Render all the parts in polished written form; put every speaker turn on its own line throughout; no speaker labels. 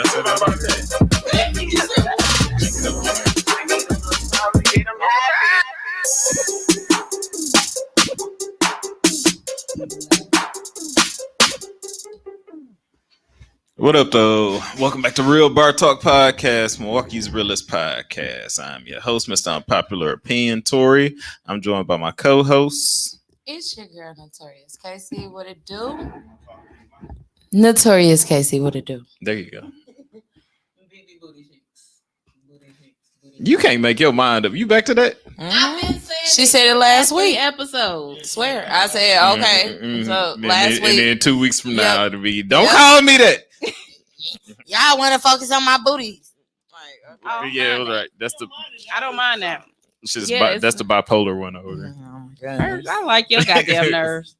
That's what I'm What up, though? Welcome back to Real Bar Talk Podcast, Milwaukee's realest podcast. I'm your host, Mr. Unpopular Opinion, Tori. I'm joined by my co-hosts.
It's your girl, Notorious Casey. What it do? Notorious Casey. What it do?
There you go. You can't make your mind up. You back to that?
Mm-hmm. She said it last week.
Episode.
Swear. I said, okay. So last week.
And then 2 weeks from now, it'll be, don't call me that.
Y'all want to focus on my booties.
Yeah, right. That's the.
I don't mind that.
That's the bipolar one over there.
Oh my God.
I like your goddamn nerves.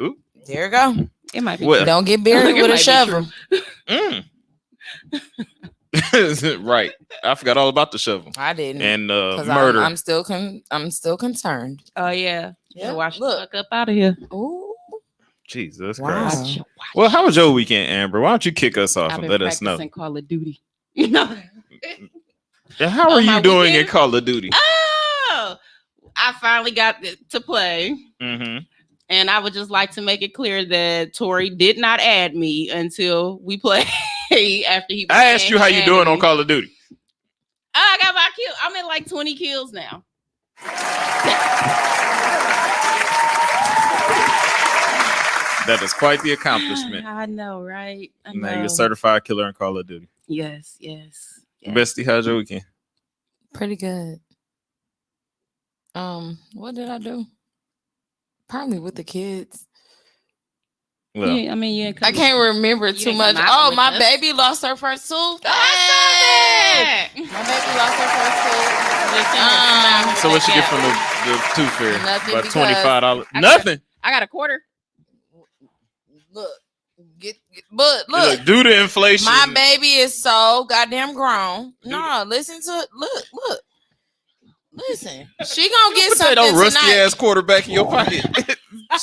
Oop.
There you go.
It might be.
Well,
don't get buried with a shovel.
Right. I forgot all about the shovel.
I didn't.
And murder.
I'm still concerned.
Oh yeah.
Yeah.
Wash the fuck up out of here.
Ooh.
Jesus
Wow.
Christ. Well, how was your weekend, Amber? Why don't you kick us off
I've
and
been
let us know?
practicing Call of Duty. You know.
Yeah, how are you
my
doing
weekend?
in Call of Duty?
Oh, I finally got to play.
Mm-hmm.
And I would just like to make it clear that Tori did not add me until we play after he.
I asked you how you doing on Call of Duty.
Oh, I got my kill. I'm at like 20 kills now.
That is quite the accomplishment.
I know, right? I
Now
know.
you're a certified killer in Call of Duty.
Yes.
Bestie, how's your weekend?
Pretty good. What did I do? Probably with the kids.
Well,
Yeah, I mean, you
I can't remember too
didn't
much.
come out
Oh,
with
my
us.
baby lost her first tooth.
Oh,
Hey! My baby lost her first tooth.
so what you get from the tooth fairy?
Nothing,
About
because
$25.
I
Nothing.
I got a quarter.
Look, but look,
Due to inflation.
my baby is so goddamn grown. No, listen to it. Look. Listen, she gonna get
Put that
something
old rusty
tonight.
ass quarterback in your pocket.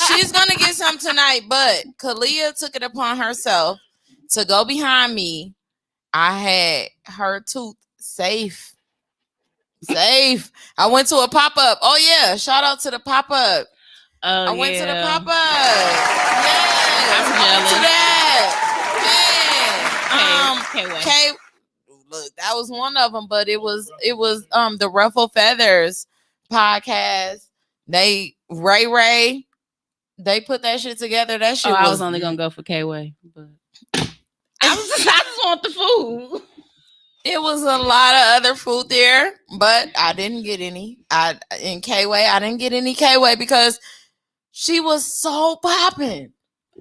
She's gonna get some tonight, but Kalia took it upon herself to go behind me. I had her tooth safe. I went to a pop-up. Oh yeah, shout out to the pop-up.
Oh,
I went to the
yeah.
pop-up. Yes,
I'm
I went to that.
Okay, wait.
Okay, look, that was one of them, but it was the Ruffle Feathers podcast. Ray, they put that shit together. That shit
I was only gonna go for K-Way, but I just want the food.
It was a lot of other food there, but I didn't get any. In K-Way, I didn't get any K-Way because she was so popping.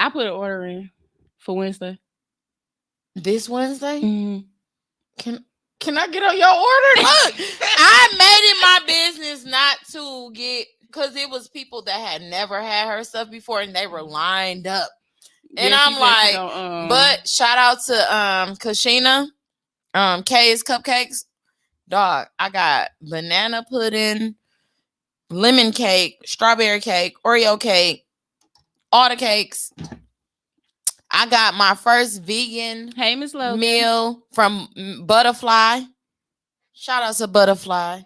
I put an order in for Wednesday.
This Wednesday,
Mm-hmm.
can I get on your order? Look, I made it my business not to get, because it was people that had never had her stuff before and they were lined up. And I'm like, but shout out to Kashina, K's Cupcakes. Dog, I got banana pudding, lemon cake, strawberry cake, Oreo cake, all the cakes. I got my first vegan
hey, Miss Logan.
meal from Butterfly. Shout out to Butterfly.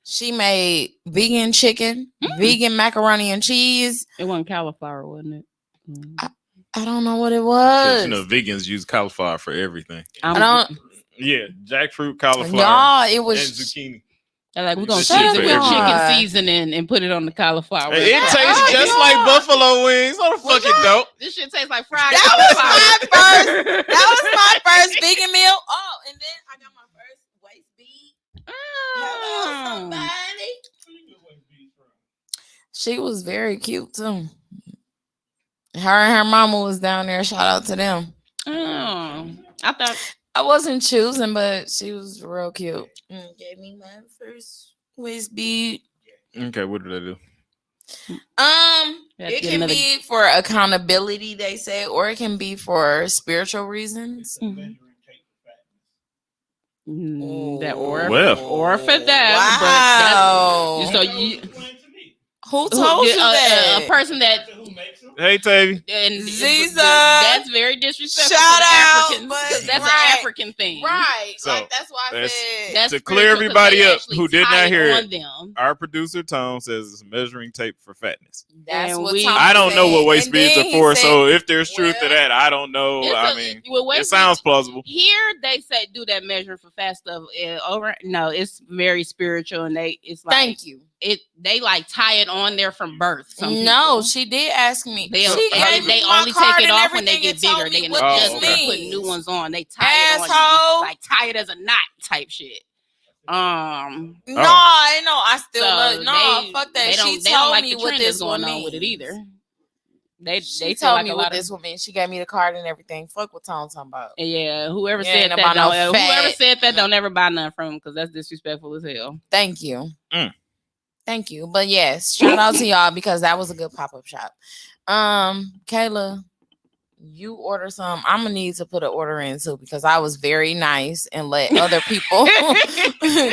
She made vegan chicken, vegan macaroni and cheese.
It wasn't cauliflower, wasn't it?
I don't know what it was.
You know, vegans use cauliflower for everything.
I don't.
Yeah, jackfruit, cauliflower,
Y'all, it
and
was.
zucchini.
They're like, we're gonna
Shut
season
up,
with
y'all.
chicken seasoning and put it on the cauliflower.
It tastes just like buffalo wings. No, the fuck it don't.
This shit tastes like fried
That was my first. That was my first vegan meal. Oh, and then I got my first waist bead. Hello, somebody. She was very cute too. Her and her mama was down there. Shout out to them.
Oh, I thought
I wasn't choosing, but she was real cute. Gave me my first waist bead.
Okay, what did I do?
That's
It
get
can
another-
be for accountability, they say, or it can be for spiritual reasons.
that
Ooh.
or
Well.
or for that.
Wow.
But so you
Who told you that?
A person that.
Hey, Tavy.
And
Ziza.
That's very disrespectful.
Shout
to
out,
Africans,
but
'cause that's
right.
an African thing.
Right.
So,
like that's why I
that's-
said
That's
To clear
spiritual 'cause
everybody
they
up
actually
who did
tie
not
it
hear
on
it.
them.
Our producer Tone says it's measuring tape for fatness.
that's
And
what
we-
Tom
I don't know what
said.
waist
And
beads
then
are
he
for,
said-
so if there's truth to
well,
that, I don't know.
It's
I
a-
mean,
well, wait,
it sounds plausible.
Here they say do that measuring for fat stuff. Over no, it's very spiritual, and it's like
Thank you.
they like tie it on there from birth. Some
No,
people.
she did ask me.
They
she
only
gave me my
take
card
it
and
off when they
everything
get
and told
bigger. They
me
in
what
the
this
just they put
means.
new ones on. They tie it on
Asshole.
you, like tie it as a knot type shit.
No,
Oh.
I know. I still
So
love. No, fuck that. She
They
told
don't like
me
the
what
trend
this
that's going
one
on
means.
with it either. They
She
feel
told
like
me
a
what
lot
this one means. She gave me the card and everything. Fuck what Tom's talking about.
Yeah, whoever
Yeah,
said
ain't
that,
about no
don't, whoever
fat.
said that, don't ever buy nothing from them because that's disrespectful as hell.
Thank you.
Mm.
Thank you. But yes, shout out to y'all because that was a good pop-up shop. Kayla, you order some. I'm gonna need to put an order in too because I was very nice and let other people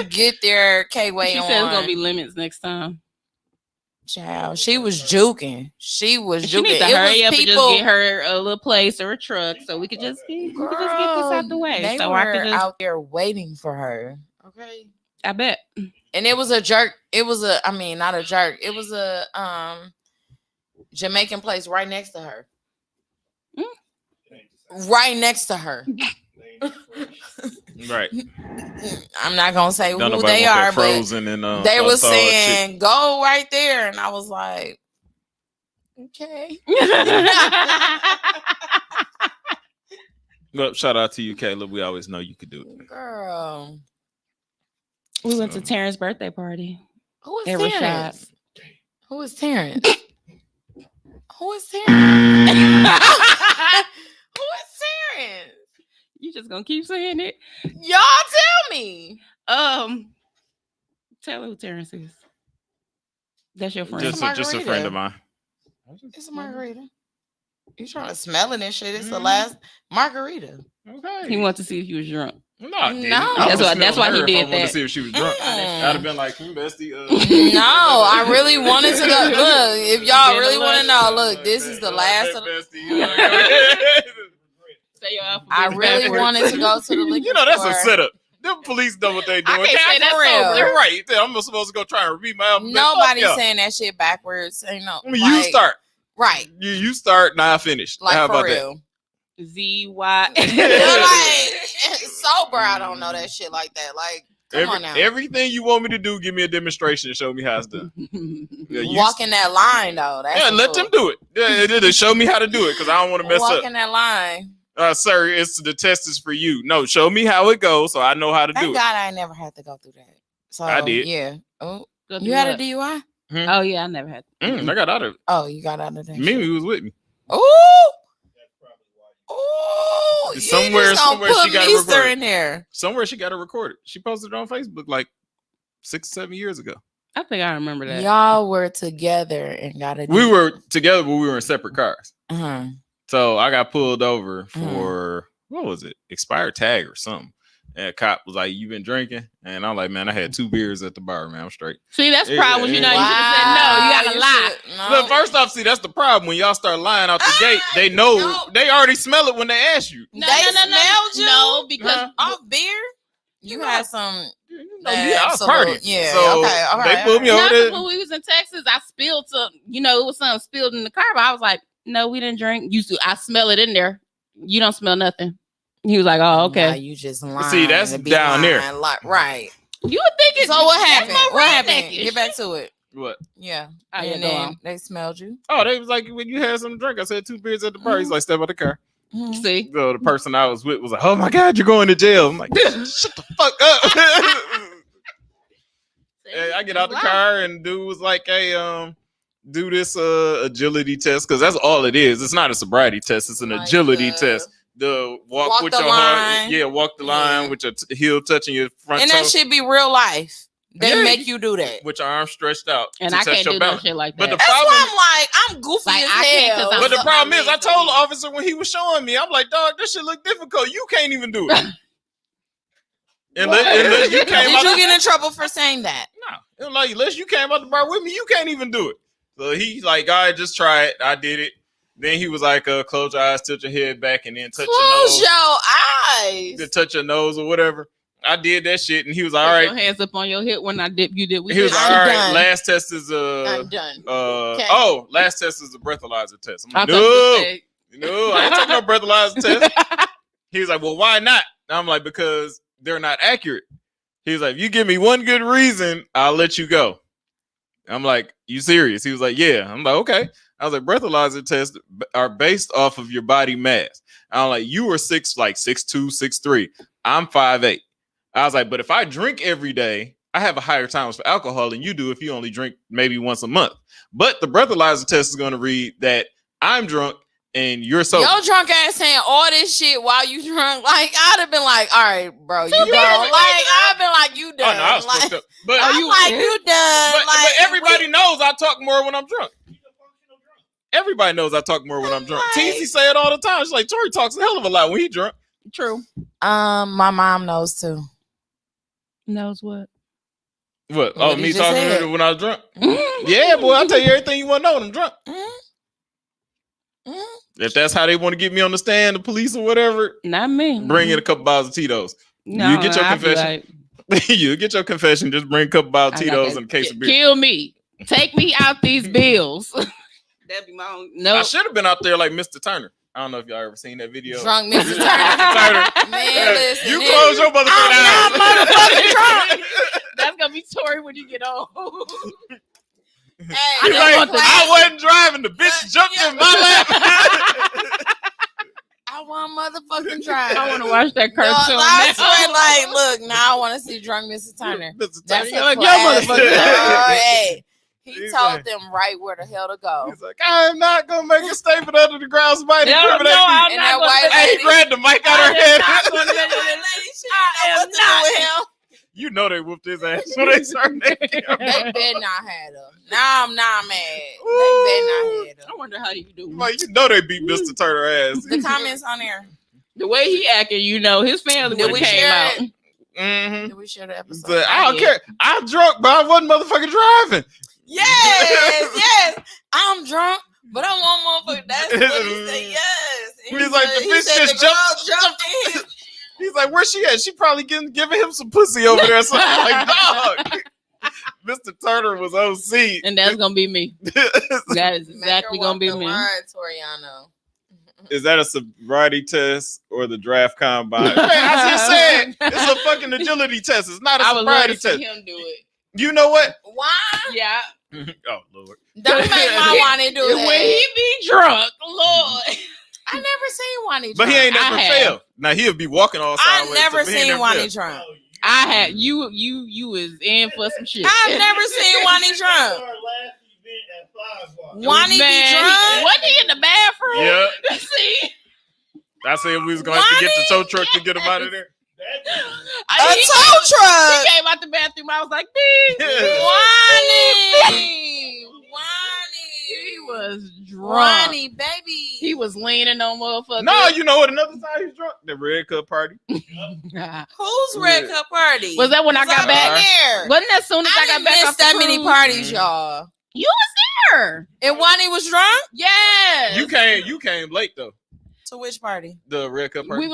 get their K-Way
She
on.
said it's gonna be limits next time.
Child, she was juking. She was
She
juking.
needs to
It
hurry
was
up and
people,
just get her a little place or a truck so we could just get this out the way.
They
So
were
I could just,
out there waiting for her. Okay.
I bet.
And it was a jerk. It was a, I mean, not a jerk. It was a Jamaican place right next to her. Right next to her.
Right.
I'm not gonna say
Don't
who
nobody
they
want
are,
that
but
frozen and
they were
thawed shit.
saying go right there, and I was like, okay.
Well, shout out to you, Caleb. We always know you could do it.
Girl,
We went to Terrence's birthday party.
who is
It was
Terrence? Who is Terrence? Who is Terrence? Who is Terrence?
You just gonna keep saying it?
Y'all tell me.
Tell her who Terrence is. That's your friend.
Just a friend of mine.
It's a margarita. You trying to smell it and shit? It's the last margarita.
Okay.
He wanted to see if you was drunk.
No, I didn't.
No.
I
That's
would've
why
smelled
he
her
did
if I wanted
that.
to see if she was drunk. I'd have been like, bestie.
No, I really wanted to go. Look, if y'all
Been
really
a
want to
lot.
know, look, this is the last. Of,
Say your alphabet
I really
backwards.
wanted to go to the liquor
You know, that's
store.
a setup. Them police know what they doing.
I can't say that
for real.
sober.
They're right. I'm supposed to go try and repeat my alphabet.
Nobody's
Fuck y'all.
saying that shit backwards. Ain't no.
I mean, you start.
Right.
You start, and I finish.
Like
How
for
about
real.
Z-Y.
Like sober, I don't know that shit like that. Like, come on now.
Everything you want me to do, give me a demonstration and show me how it's done. Yeah, you-
Walking that line though. That's
yeah, let them do it. Yeah, show me how to do it because I don't want to mess
Walking
up.
that line.
Sir, it's the test is for you. No, show me how it goes so I know how to do
Thank
it.
God I ain't never had to go through that. So
I did.
Yeah. Oh,
Go do
you had a
what?
DUI?
Oh yeah, I never had.
I got out of it.
Oh, you got out of that.
Mimi was with me.
Ooh. Ooh. You
Somewhere
just gonna
she
put
got it
Meester
recorded.
in there.
Somewhere she got it recorded. She posted it on Facebook like 6 or 7 years ago.
I think I remember that.
Y'all were together and got a
We were together, but we were in separate cars.
Uh-huh.
So I got pulled over for what was it? Expired tag or something. And a cop was like, "You been drinking?" And I'm like, "Man, I had 2 beers at the bar, man. I'm straight."
See, that's
Yeah,
problems. You know, you should have said no. You gotta lie.
Look, first off, see, that's the problem. When y'all start lying out the gate, they know they already smell it when they ask you.
No,
They
no, no, no,
smelled you?
no, because
Off beer? You had some.
Yeah, I was
Absolute-
partying.
yeah,
So
okay, all
they
right,
pulled me
all
over
not
there.
when we was in Texas, I spilled some. You know, it was something spilled in the car, but I was like, "No, we didn't drink." I smell it in there. You don't smell nothing. He was like, "Oh, okay."
Nah, you just lying.
See, that's
to be
down there.
lying, right.
You would think it's
So what
that's
happened?
my
What happened?
redneckish.
Get back to it.
What?
Yeah.
Oh, yeah,
And
go
then
on.
they smelled you.
Oh, they was like, when you had some drink, I said 2 beers at the bar. He's like, step out the car.
Mhm.
See,
So the person I was with was like, "Oh my God, you're going to jail." I'm like, "Shut the fuck up." And I get out the car and dude was like, "Hey, do this agility test because that's all it is. It's not a sobriety test. It's an
Like,
agility test. The walk with
the
your
line.
heart, walk the line
Yeah.
with your heel touching your front
And
toe,
that should be real life. They
Yeah.
make you do that.
with your arms stretched out
and
to
I
test
can't
your
do no
balance.
shit like
But
that.
the
That's
problem,
why I'm like, I'm goofy
Like,
as
I can't 'cause
hell.
I'm
but the
so-
problem is, I told the officer when he was showing me, I'm like, "Dog, this shit look difficult. You can't even do it." Unless you came
Did
out
you
the
get in trouble for saying that?
No, it was like, unless you came out the bar with me, you can't even do it. So he like, all right, just try it. I did it. Then he was like, close your eyes, tilt your head back, and then touch your
Close
nose.
your eyes.
To touch your nose or whatever. I did that shit, and he was like,
Put
all
your
right.
hands up on your hip when I dip. You did.
He was like,
I'm
all right.
done.
Last test is
I'm done. Okay.
Oh, last test is a breathalyzer test. I'm like,
I thought you
no, I ain't taking no breathalyzer test. He was like, well, why not? And I'm like, because they're not accurate. He was like, if you give me one good reason, I'll let you go. I'm like, you serious? He was like, yeah. I'm like, okay. I was like, breathalyzer tests are based off of your body mass. I'm like, you were 6'2", 6'3". I'm 5'8". I was like, but if I drink every day, I have a higher tolerance for alcohol than you do if you only drink maybe once a month. But the breathalyzer test is going to read that I'm drunk and you're sober.
Yo, drunk ass saying all this shit while you drunk. Like, I'd have been like, all right, bro, you done.
beers
Like,
ago.
I've been like, you
Oh,
done.
no, I was
like,
fucked up. But,
I'm like, you done.
but
like,
everybody knows I talk more when I'm drunk. Everybody knows I talk more when I'm drunk.
Like-
TZ say it all the time. She's like, Tori talks a hell of a lot when he drunk.
True.
My mom knows too.
Knows what?
What?
What
Oh,
he
me
just
talking
said.
to her when I was drunk? Yeah, boy, I'll tell you everything you want to know when I'm drunk. If that's how they want to get me on the stand, the police or whatever,
Not me.
bring in a couple bottles of Tito's.
No,
you get your
I'd be
confession. You get your confession. Just bring a couple bottles of
I
Tito's
got
and a case
that.
of beer.
Kill me. Take me out these bills. That'd be my own. No.
I should have been out there like Mr. Turner. I don't know if y'all ever seen that video.
Drunk Mr.
Mr.
Turner.
Turner.
Man, listen.
You
nigga.
close your motherfucking eyes.
I'm not motherfucking drunk.
That's gonna be Tori when you get old.
Hey,
He's
don't
like,
want the-
I wasn't driving. The bitch jumped in my lap.
I want motherfucking drive.
I want to watch that
No,
cartoon.
I
now.
swear, like, look, now I want to see drunk Mr. Turner.
Mr.
That's
Turner.
a
like, yo,
classic.
motherfucker.
Hey, he
He's
told
like-
them right where the hell to go.
He's like, I'm not gonna make a statement under the ground. Somebody
No,
incriminate me.
I'm
And
not
that
gonna
white
say-
Hey, he grabbed the mic out of her head.
I am not.
You know they whooped his ass when they started that
They
camera.
better not have them. Now I'm not mad. They better not have them.
I wonder how you do.
Like, you know they beat Mr. Turner ass.
The comments on there.
The way he acting, you know, his family
Did
would
we
have came
share
out.
it?
Mm-hmm.
Did we share the episode?
But I don't
Yeah.
care. I'm drunk, but I wasn't motherfucking driving.
Yes, yes. I'm drunk, but I want motherfucker. That's what he said. Yes. And
He's like, the
he
bitch
said
just
the girl jumped in.
He's like, where's she at? She probably giving him some pussy over there. So I'm like, dog. Mr. Turner was OC.
And that's gonna be me. That is exactly gonna be me.
Toriano.
Is that a sobriety test or the draft combine? Man, I just said it's a fucking agility test. It's not a
I would love
sobriety
to see
test.
him do it.
You know what?
Why?
Yeah.
Oh Lord.
Don't make my Wani do that.
When he be drunk, Lord.
I never seen Wani drunk.
But he ain't
I
never
have.
failed. Now he'll be walking all
I
sideways.
never
but he ain't
seen
never
Wani
failed.
drunk.
I had you is in for some shit.
I've never seen Wani drunk. Wani be
Man,
drunk?
wasn't he in the bathroom?
Yeah.
See,
I said we was going to have to get the tow truck to get him out of there.
A tow
He
truck.
came out the bathroom. I was like, "Ding."
Wani.
He
Wani.
was drunk.
Wani, baby.
He was leaning on motherfuckers.
No, you know what? Another time he's drunk. The Red Cup party.
Who's Red Cup party?
Was that when I got back?
There.
Wasn't that soon as I,
I
got
didn't
back
miss
off the
that many
cruise?
parties, y'all.
You was there.
And Wani was drunk?
Yes.
You came late though.
To which party?
The Red Cup party.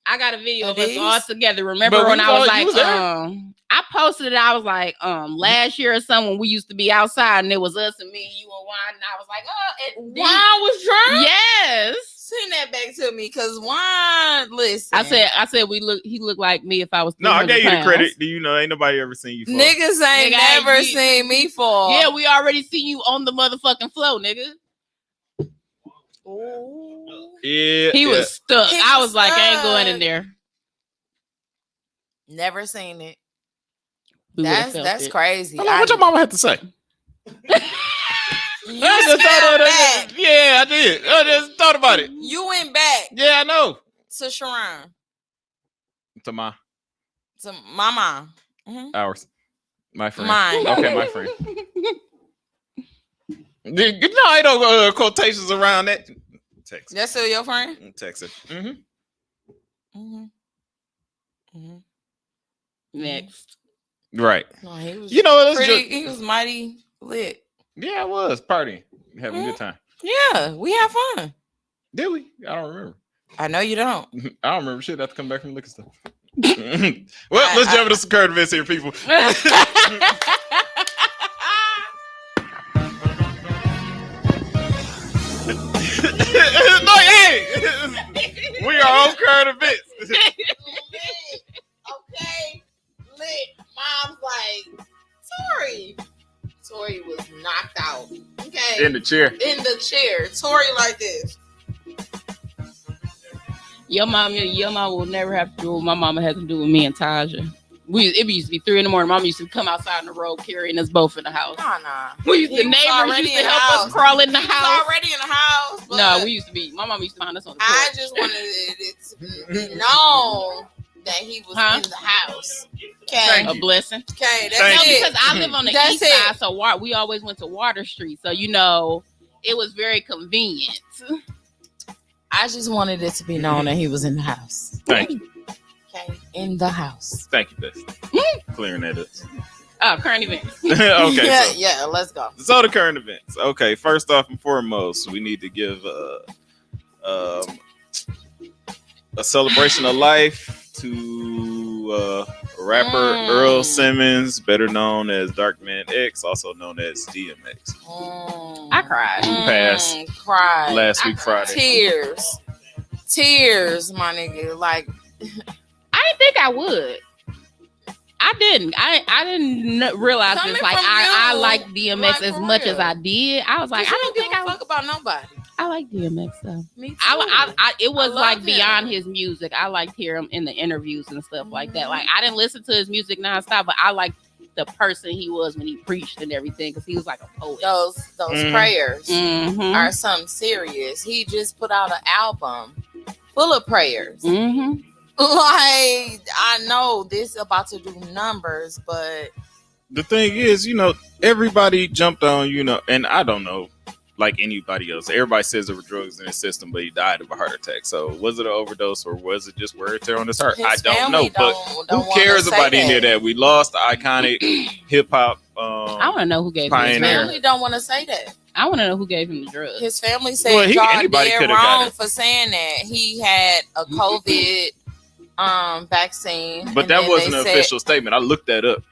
I got a video of
Of
us
these?
all together. Remember
But
when
we
I was
all- you
like,
was there.
I posted it. I was like, last year or something when we used to be outside and it was us and me, you and Juan, and I was like,
Juan was drunk?
Yes.
Send that back to me, cause Juan, listen.
I said he looked like me if I was.
No, I
300
gave you the
pounds.
credit. Do you know? Ain't nobody ever seen you fall.
Niggas ain't
Nigga,
never
you-
seen me fall.
Yeah, we already seen you on the motherfucking floor, nigga.
Ooh.
Yeah.
He was stuck.
He
I
was
was like, I ain't going in
stuck.
there.
Never seen it.
We would've felt
That's
it.
crazy.
Hold on, what your mama had to say?
You
I just thought
smelled
of
back.
that. Yeah, I did. I just thought about it.
You went back
Yeah, I know.
to Sharon,
To my
to my mom. Mhm.
ours. My friend.
Mine.
Okay, my friend. No, I don't quotations around that. Text.
That's still your friend?
Text it. Mm-hmm.
Mm-hmm. Mm-hmm.
Next.
Right.
No, he was
You know, let's
pretty.
just,
He was mighty lit.
Yeah, I was partying, having a good time.
Yeah, we have fun.
Did we? I don't remember.
I know you don't.
I don't remember shit. I have to come back from liquor stuff. Well, let's jump into some current events here, people. No, hey, we are on current events.
Okay, lit. Mom's like, Tori was knocked out. Okay,
In the chair.
in the chair. Tori like this.
Your mom will never have to do what my mama had to do with me and Taja. It used to be 3 a.m. Mama used to come outside on the road carrying us both in the house.
Nah.
The neighbors used to help us crawl in the
He was
house.
already in the house. But
No, my mama used to find us on the porch.
I just wanted it to be known that he was in the house. Okay.
Thank
A blessing.
Okay, that's
Thank
No,
you.
it.
because I live on the
That's
east
it.
side, so we always went to Water Street. So it was very convenient.
I just wanted it to be known that he was in the house.
Thank you.
Okay, in the house.
Thank you, Dusty. Clearing that up.
Current events.
Okay,
Yeah, let's go.
so the current events. Okay, first off and foremost, we need to give a celebration of life to rapper Earl Simmons, better known as Darkman X, also known as DMX.
I cried.
Passed
Cried.
last week Friday.
Tears, my nigga. Like,
I didn't think I would. I didn't. I didn't realize
Coming
this. Like
from
I
you,
like DMX
like,
as
for
much
real.
as I did. I was like, I don't think
give a
I
fuck about nobody.
I like DMX though.
Me too.
It was
love
like
him.
beyond his music. I liked hearing him in the interviews and stuff like that. Like I didn't listen to his music nonstop, but I liked the person he was when he preached and everything because he was like a poet.
Those prayers
Mhm.
are something serious. He just put out an album full of prayers.
Mhm.
Like, I know this about to do numbers, but
The thing is, everybody jumped on, and I don't know, like anybody else. Everybody says there were drugs in his system, but he died of a heart attack. So was it an overdose or was it just wear and tear on his heart?
his
I don't
family
know. But
don't
who
wanna
cares
say
about any of that? We lost the iconic hip hop.
I want to know who gave him
His
the
Pioneer.
drugs.
family don't want to say that.
I want to know who gave him the drugs.
His family said
Well,
y'all
anybody
did
coulda got
wrong
it.
for saying that. He had a COVID vaccine.
But
and
that
then
wasn't
they
an
said
official statement. I looked that up.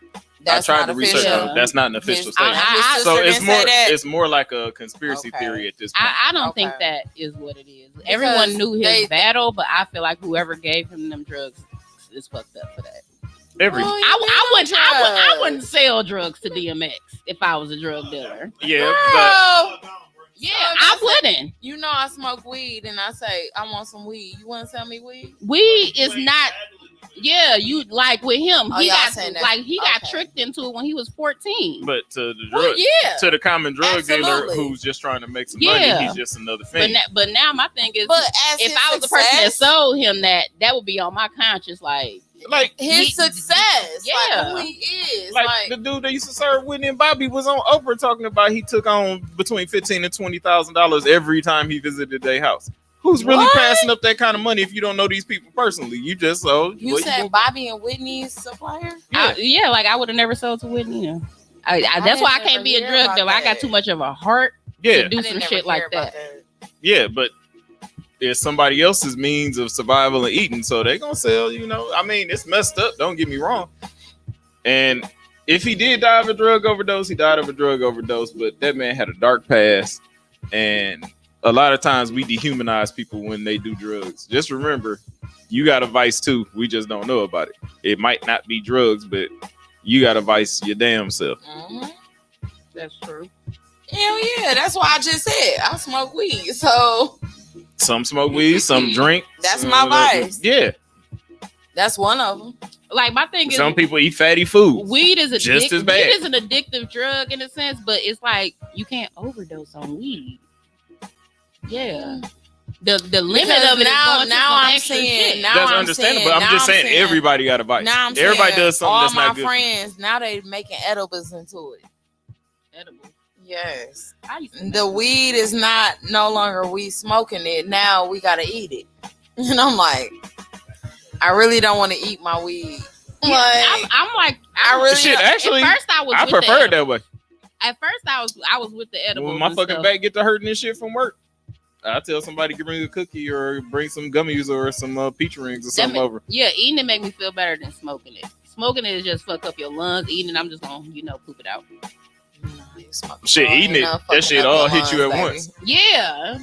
That's
I tried
not
to research
official.
it. That's not an official
His-
statement.
his
So
sister
it's
didn't
more
say that?
it's more like a conspiracy
Okay.
theory at this point.
I don't
Okay.
think that is what it is. Everyone knew his
they-
battle, but I feel like whoever gave him them drugs is fucked up for that.
Every
Well,
I wouldn't sell drugs to DMX if I was a drug dealer.
yeah,
Girl,
Yeah,
So
I wouldn't.
you know I smoke weed and I say I want some weed. You want to sell me weed?
Weed is not. Yeah, you like with him.
Oh,
He
y'all
got
saying that.
like he got
Okay.
tricked into it when he was 14.
but to the
Well,
drug
yeah.
to the common drug dealer
Absolutely.
who's just trying to make some
Yeah.
money, he's just another
But
thing.
now my thing is,
But as
if
his
I was the person that
success,
sold him that would be on my conscience. Like,
Like
his success,
Yeah.
like who he is,
like the dude that used to serve Whitney and Bobby was on Oprah talking about he took on between $15,000 and $20,000 every time he visited their house. Who's really
What?
passing up that kind of money if you don't know these people personally? You just sold.
you said Bobby and Whitney's supplier.
Yeah.
like I would have never sold to Whitney. You know.
I
That's why I
didn't
can't be a
hear
drug
about
dealer. I got
that.
too much of a heart
Yeah,
to do some shit like that.
yeah, but it's somebody else's means of survival and eating, so they gonna sell. I mean, it's messed up. Don't get me wrong. And if he did die of a drug overdose, he died of a drug overdose. But that man had a dark past, and a lot of times we dehumanize people when they do drugs. Just remember, you got a vice too. We just don't know about it. It might not be drugs, but you got a vice your damn self.
Mm-hmm.
That's true.
Hell yeah, that's why I just said I smoke weed. So
Some smoke weed, some drink.
That's my vice.
Yeah.
that's one of them.
Like my thing is,
Some people eat fatty food.
weed is
Just as bad.
Weed is an addictive drug in a sense, but it's like you can't overdose on weed. Yeah. The limit
Because
of it
now-
is going to
now
some
I'm
extra
seeing-
shit.
now
That's
I'm
understandable.
saying-
I'm just
now I'm
saying
saying-
everybody got a vice.
Now I'm
Everybody
saying
does something
all
that's
my
not good.
friends now they making edibles into it.
Edible.
Yes,
I used to
the weed is not no longer we smoking it. Now we gotta eat it, and I'm like, I really don't want to eat my weed.
Yeah, I'm like,
I really
Shit, actually,
at first I was
I
with the
prefer it
edible.
that way.
At first, I was with the edibles.
When my
and
fucking
stuff.
back get to hurting this shit from work, I tell somebody to bring a cookie or bring some gummies or some peach rings or something over.
Yeah, eating it make me feel better than smoking it. Smoking it is just fuck up your lungs. Eating it, I'm just gonna, poop it out.
Shit, eating it, that shit all hit you at once.
Yeah.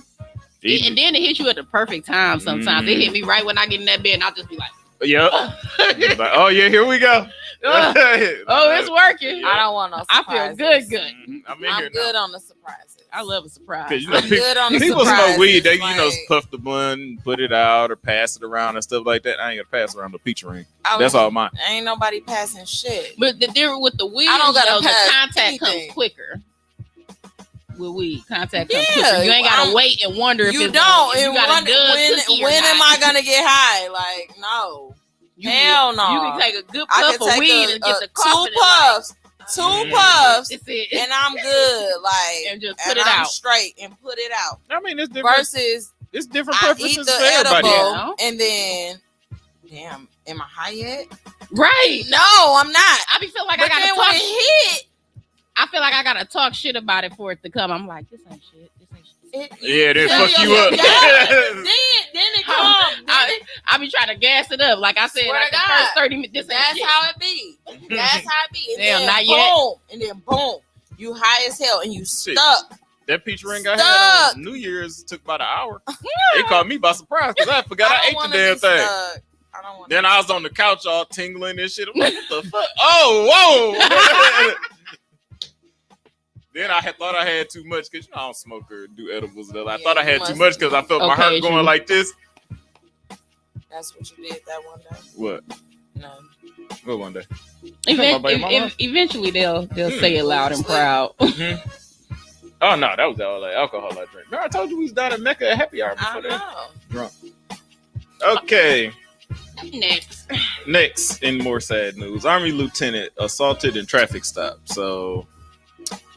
And then it hit you at the perfect time sometimes. It hit me right when I get in that bed and I'll just be like,
yep. Like, oh yeah, here we go.
oh, it's working.
I don't want no
I
surprises.
feel good.
I'm good on the surprises.
I love a surprise.
I'm
good on the
people
surprises.
smoke weed, they
like,
puff the blunt, put it out, or pass it around and stuff like that. I ain't gonna pass around the peach ring. That's all mine.
Ain't nobody passing shit.
But the difference with the weed,
I don't gotta
the
pass
contact
anything.
comes quicker. With weed, contact comes
Yeah,
quicker. You ain't gotta wait and wonder if
You
it's
don't.
you
And
got
when am I gonna get high? Like, no. Hell no.
You can take a good
I
puff
can
of
take
weed and get the cough.
two puffs. Two puffs.
That's it.
And I'm good. Like,
And just put
and
it
I'm
out.
straight and put it out.
I mean, it's different.
Versus
It's different
I eat
preferences
the
for everybody.
edible
Yeah.
and then, damn, am I high yet?
Right.
No, I'm not.
I be feel like
But
I
then
gotta
when
talk.
it hit,
I feel like I gotta talk shit about it for it to come. I'm like, this ain't shit. This ain't shit.
Yeah, they
Tell
fuck you
your-
up.
then it comes.
I be trying to gas it up. Like I said,
Swear
like
to
the
God.
first 30 minutes. This ain't
That's
shit.
how it be. That's how it be. And
Damn,
then
not
boom,
yet.
and then boom, you high as hell and you
Shit.
stuck.
That peach ring I had
Stuck.
on New Year's took about an hour. It caught me by surprise because I forgot I
don't
ate the
wanna
damn
be
thing.
stuck. I don't want.
Then I was on the couch all tingling and shit. I'm like, what the fuck? Oh, whoa. Then I thought I had too much because I don't smoke or do edibles. I thought I had too much because I felt my heart
Okay,
going
true.
like this.
That's what you did that one day.
What?
No.
What one day?
Eventually they'll say it loud and proud.
Oh no, that was all that alcohol I drank. Remember I told you we was down at Mecca at happy hour
I
before that.
know.
Okay.
Next.
In more sad news, Army lieutenant assaulted in traffic stop. So,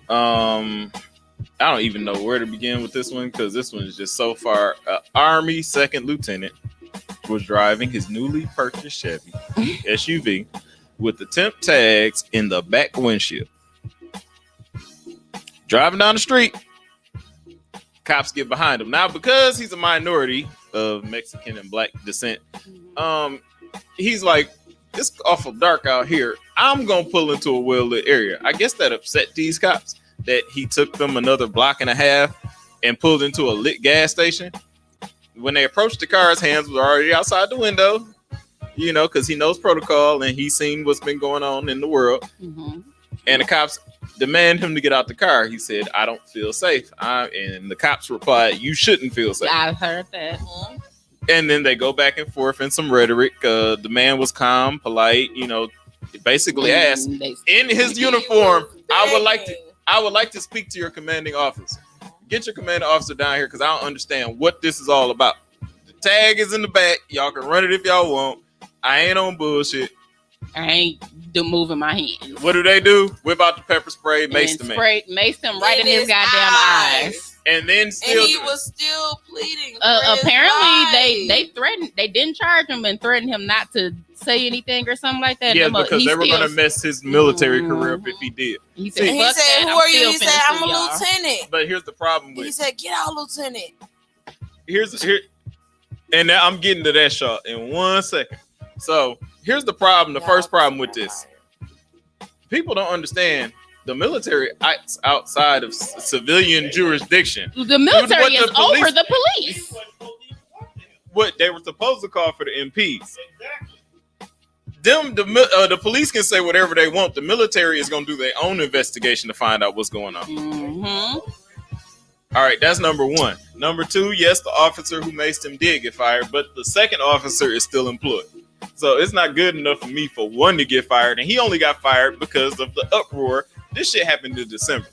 I don't even know where to begin with this one because this one is just so far. Army second lieutenant was driving his newly purchased Chevy SUV with the temp tags in the back windshield. Driving down the street, cops get behind him. Now, because he's a minority of Mexican and black descent, he's like, it's awful dark out here. I'm gonna pull into a well-lit area. I guess that upset these cops that he took them another block and a half and pulled into a lit gas station. When they approached the car, his hands were already outside the window, because he knows protocol and he's seen what's been going on in the world.
Mm-hmm.
And the cops demand him to get out the car. He said, I don't feel safe. And the cops replied, you shouldn't feel safe.
I heard that.
And then they go back and forth in some rhetoric. The man was calm, polite, basically asked, in his uniform, I would like to speak to your commanding officer. Get your commanding officer down here because I don't understand what this is all about. The tag is in the back. Y'all can run it if y'all want. I ain't on bullshit.
I ain't moving my hands.
What do? Whip out the pepper spray, mace the man.
Maced him right in his goddamn eyes.
And then still,
And he was still pleading.
Apparently they threatened. They didn't charge him and threatened him not to say anything or something like that.
yeah, because they were going to mess his military career up if he did.
He said,
And he
"Fuck
said,
that,
"Who are you?"
still
He said,
finna
"I'm a
sue y'all."
lieutenant."
But here's the problem
He
with
said, "Get out, lieutenant."
and now I'm getting to that shot in 1 second. So here's the problem. The first problem with this, people don't understand. The military acts outside of civilian jurisdiction.
The military is
What the police-
over the police.
What they were supposed to call for the MPs. The police can say whatever they want. The military is going to do their own investigation to find out what's going on.
Mm-hmm.
All right, that's number one. Number two, yes, the officer who maced him did get fired, but the second officer is still employed. So it's not good enough for me for one to get fired, and he only got fired because of the uproar. This shit happened in December,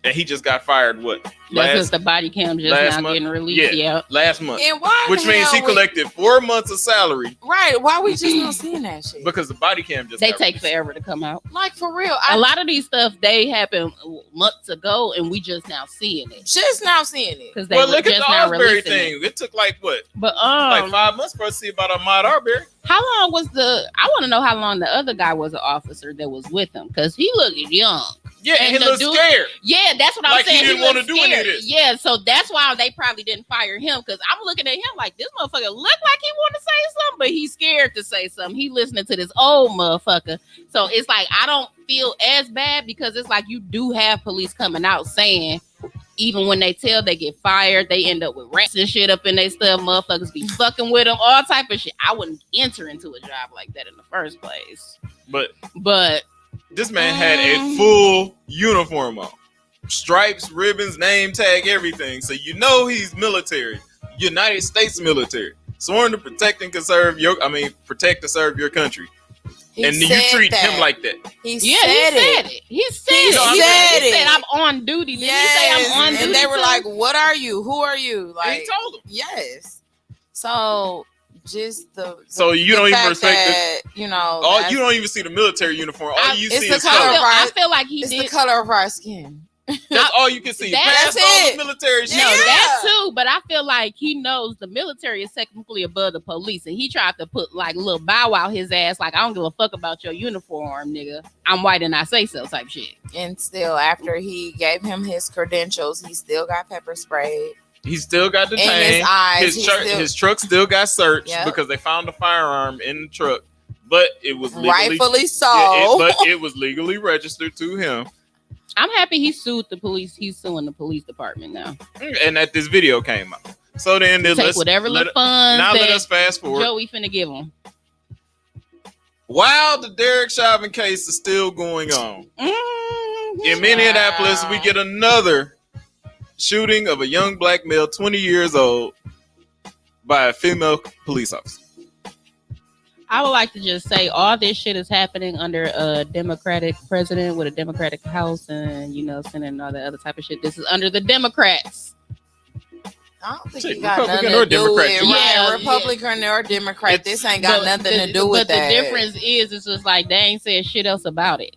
and he just got fired. What?
That's because the body cam just
last
now
month?
getting released. Yeah.
Last month,
And why?
which
the
means
hell
he collected 4 months of salary
Right? Why we just not seeing that shit?
because the body cam just
They
got
take
released.
forever to come out.
Like for real,
A lot of these stuff they happen months ago, and we just now seeing it
just now seeing it.
because they
Well,
were
look at
just
the
now
Arbery
releasing it.
thing. It took like what?
But
Like 5 months for us to see about Ahmaud Arbery.
how long was I want to know how long the other guy was an officer that was with him because he looked young.
Yeah, and he
the
looked
dude-
scared.
Yeah, that's what I'm
Like he
saying.
didn't
looked
wanna do any of
scared.
this.
Yeah, so that's why they probably didn't fire him, because I'm looking at him like this motherfucker look like he want to say something, but he's scared to say something. He listening to this old motherfucker. So it's like I don't feel as bad, because it's like you do have police coming out saying even when they tell they get fired, they end up with rats and shit up in their stuff. Motherfuckers be fucking with them, all type of shit. I wouldn't enter into a job like that in the first place.
But this man had a full uniform on. Stripes, ribbons, name tag, everything. So you know he's military. United States military. Sworn to protect and serve your country. And you treat him like that.
He
He
said
said it. He said I'm on duty. Did he say I'm on duty?
And they were
too?
like, "What are you? Who are you?"
And
Like,
he told him.
yes. So just
So you
the
don't even
fact
respect
that, you know,
you don't even see the military uniform. All you
it's
see
the
is
color
color.
of our-
I feel like he
it's
did.
the color of our skin.
That's all you can see.
That's
Past all
it.
the military shit.
No,
Yeah.
that too, but I feel like he knows the military is technically above the police, and he tried to put like a little bow wow his ass, like I don't give a fuck about your uniform, nigga. I'm white and I say so type shit.
And still, after he gave him his credentials, he still got pepper sprayed
He still got
in
detained.
his eyes.
His truck still got searched
Yep.
because they found a firearm in the truck, but it was legally,
rightfully so.
but it was legally registered to him.
I'm happy he sued the police. He's suing the police department now.
And that this video came out. So then
Take whatever little funds
now let
that
us fast forward.
Joey finna give him.
While the Derek Chauvin case is still going on, in Minneapolis, we get another shooting of a young black male, 20 years old, by a female police officer.
I would like to just say all this shit is happening under a Democratic president with a Democratic House and, Senate and all that other type of shit. This is under the Democrats.
I don't think
Shit,
he got
Republican
nothing
or
to do
Democrat,
with
too.
it.
Yeah,
Right, Republican or Democrat. This ain't got nothing to do with that.
But the difference is, it's just like they ain't saying shit else about it.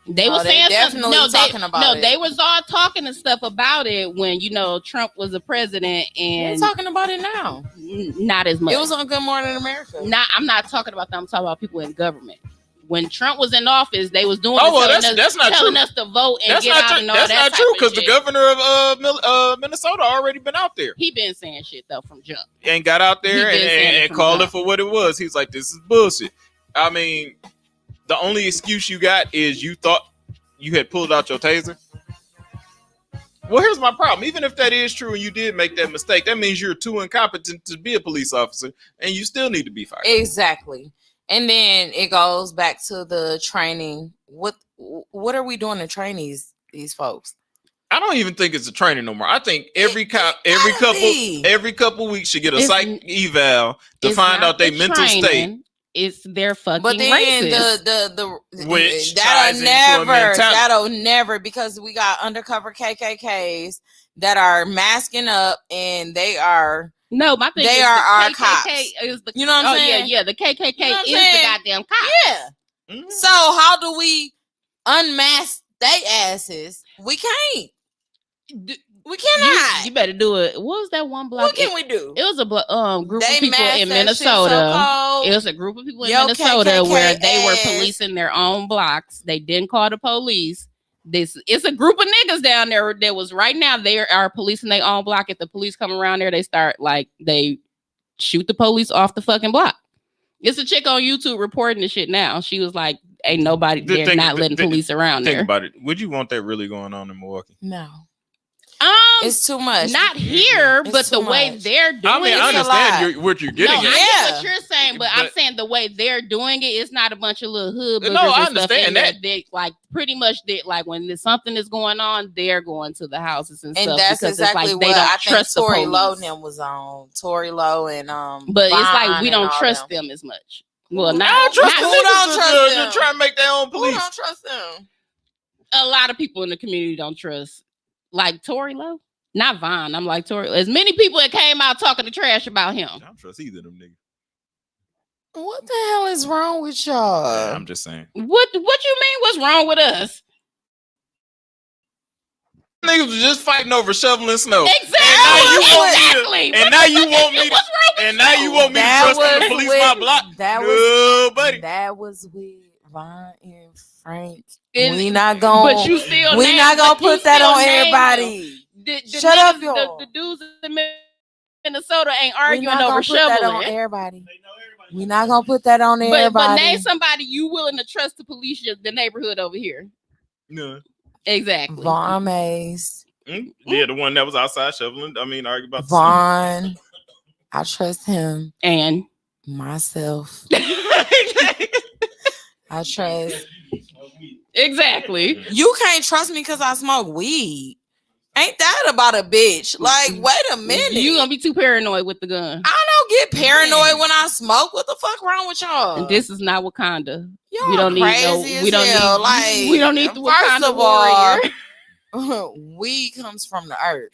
They were
they
saying
definitely talking about it.
They was all talking and stuff about it when Trump was the president,
We're
and
talking about it now.
not as much.
It was on Good Morning America.
I'm not talking about that. I'm talking about people in government. When Trump was in office, they was doing
that's not
telling
true.
us to vote and
That's
get
not
out
true.
and all
That's
that
not
type
true
of
because the
shit.
governor of Minnesota already been out there
He been saying shit though from jump.
and got out there
He been saying it
and
from
called
jump.
it for what it was. He's like, this is bullshit. I mean, the only excuse you got is you thought you had pulled out your taser. Well, here's my problem. Even if that is true and you did make that mistake, that means you're too incompetent to be a police officer and you still need to be fired.
Exactly. And then it goes back to the training. What are we doing to train these folks?
I don't even think it's a training no more. I think every
gotta be.
every couple weeks should get a
It's-
psych eval to
It's
find
not
out their
the
mental state.
training, It's their fucking
But then
racist.
Which ties into a mentality.
that'll never, because we got undercover KKKs that are masking up and they are,
No, my thing
They
is
are
the
our
KKK
cops.
Is the,
You know what I'm saying?
Yeah, the KKK
You know what I'm
is
saying?
the goddamn cops.
yeah.
Mhm.
So how do we unmask they asses? We can't. We cannot.
You better do it. What was that one block?
What can we do?
It was a group
They
of people
masked
in
that shit
Minnesota.
so cold.
It was a group of people in
Yo,
Minnesota
KKK
where they were
ass.
policing their own blocks. They didn't call the police. It's a group of niggas down there that was right now. They are policing their own block. If the police come around there, they shoot the police off the fucking block. It's a chick on YouTube reporting the shit now. She was like, "Ain't nobody they're not letting police around
Think
there."
about it. Would you want that really going on in Milwaukee?
No.
It's
It's too much.
not here,
It's
but the
too
way
much.
they're doing
I mean,
it.
I
it's a
understand
lot.
what you're getting
No,
at.
I
Yeah.
get what you're saying, but I'm
But-
saying the way they're doing it, it's not a bunch of little hood boogers
No, I
and stuff in
understand
there.
that.
They like pretty much like when there's something is going on, they're going to the houses and
And
stuff
that's
because
exactly
it's like they
what
don't
I think
trust the
Tory
police.
Lowe and them was on. Tory Lowe and
But it's like
Vaughn
we
and
don't
all
trust
them.
them as much. Well,
Who
not,
I don't trust
not
the
Who don't
niggas
trust
that
them?
try to make their own
Who
police.
don't trust them?
a lot of people in the community don't trust. Like Tory Lowe, not Vaughn. I'm like Tory. As many people that came out talking to trash about him.
I don't trust either of them niggas.
What the hell is wrong with y'all?
I'm just saying.
What you mean? What's wrong with us?
Niggas was just fighting over shoveling snow.
Exactly.
And now you want me to-
What's wrong with
And now you want me to
That
trust them to
was
police
with-
my block?
that
No,
was
buddy.
that was with Von and Frank.
Is-
We not going.
But you still,
We not gonna put that on everybody.
The
Shut up,
niggas,
y'all.
the dudes in Minnesota ain't
We
arguing
not
over
gonna put that on
shoveling.
everybody. We not gonna put that on
But
everybody.
name somebody you willing to trust to police the neighborhood over here.
No.
Exactly.
Vaughn Mays,
Yeah, the one that was outside shoveling. I mean, arguing about
Vaughn. I trust him.
And
Myself. I trust.
exactly.
You can't trust me because I smoke weed. Ain't that about a bitch? Like, wait a minute.
You gonna be too paranoid with the gun.
I don't get paranoid when I smoke. What the fuck wrong with y'all?
And this is not Wakanda.
Y'all
We don't need
crazy
no. We don't
hell.
need.
Like,
we don't need the
first
Wakanda
of all,
warrior.
weed comes from the earth.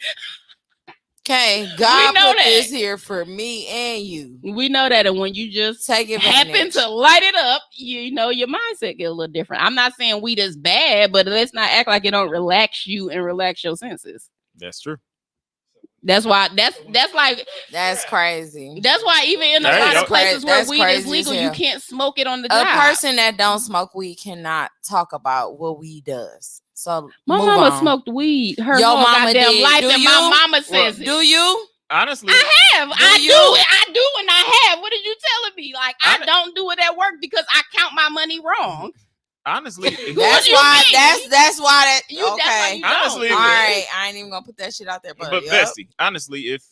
Okay, God
know
put
that.
this here for me and you.
We know that, and when you just
Take it.
happen to light it up, you know your mindset get a little different. I'm not saying weed is bad, but let's not act like it don't relax you and relax your senses.
That's true.
That's why that's like
That's crazy.
that's why even in a
Hey,
lot
yo-
of places where
That's
weed is
crazy
legal,
as
you
hell.
can't smoke it on the
A
job.
person that don't smoke weed cannot talk about what weed does. So
My
move
mama
on.
smoked weed her
Your
whole
mama
goddamn
did.
life,
Do
and
you?
my mama says it.
Do you?
Honestly,
I have. I
you?
do. I do, and I have. What are you telling me? Like I
I-
don't do it at work because I count my money wrong.
honestly,
That's
you
why.
mean?
That's why that.
You that's why
Okay.
you
Honestly,
don't.
All right. I ain't even gonna put that shit out there. But,
but
yup.
Bestie, honestly, if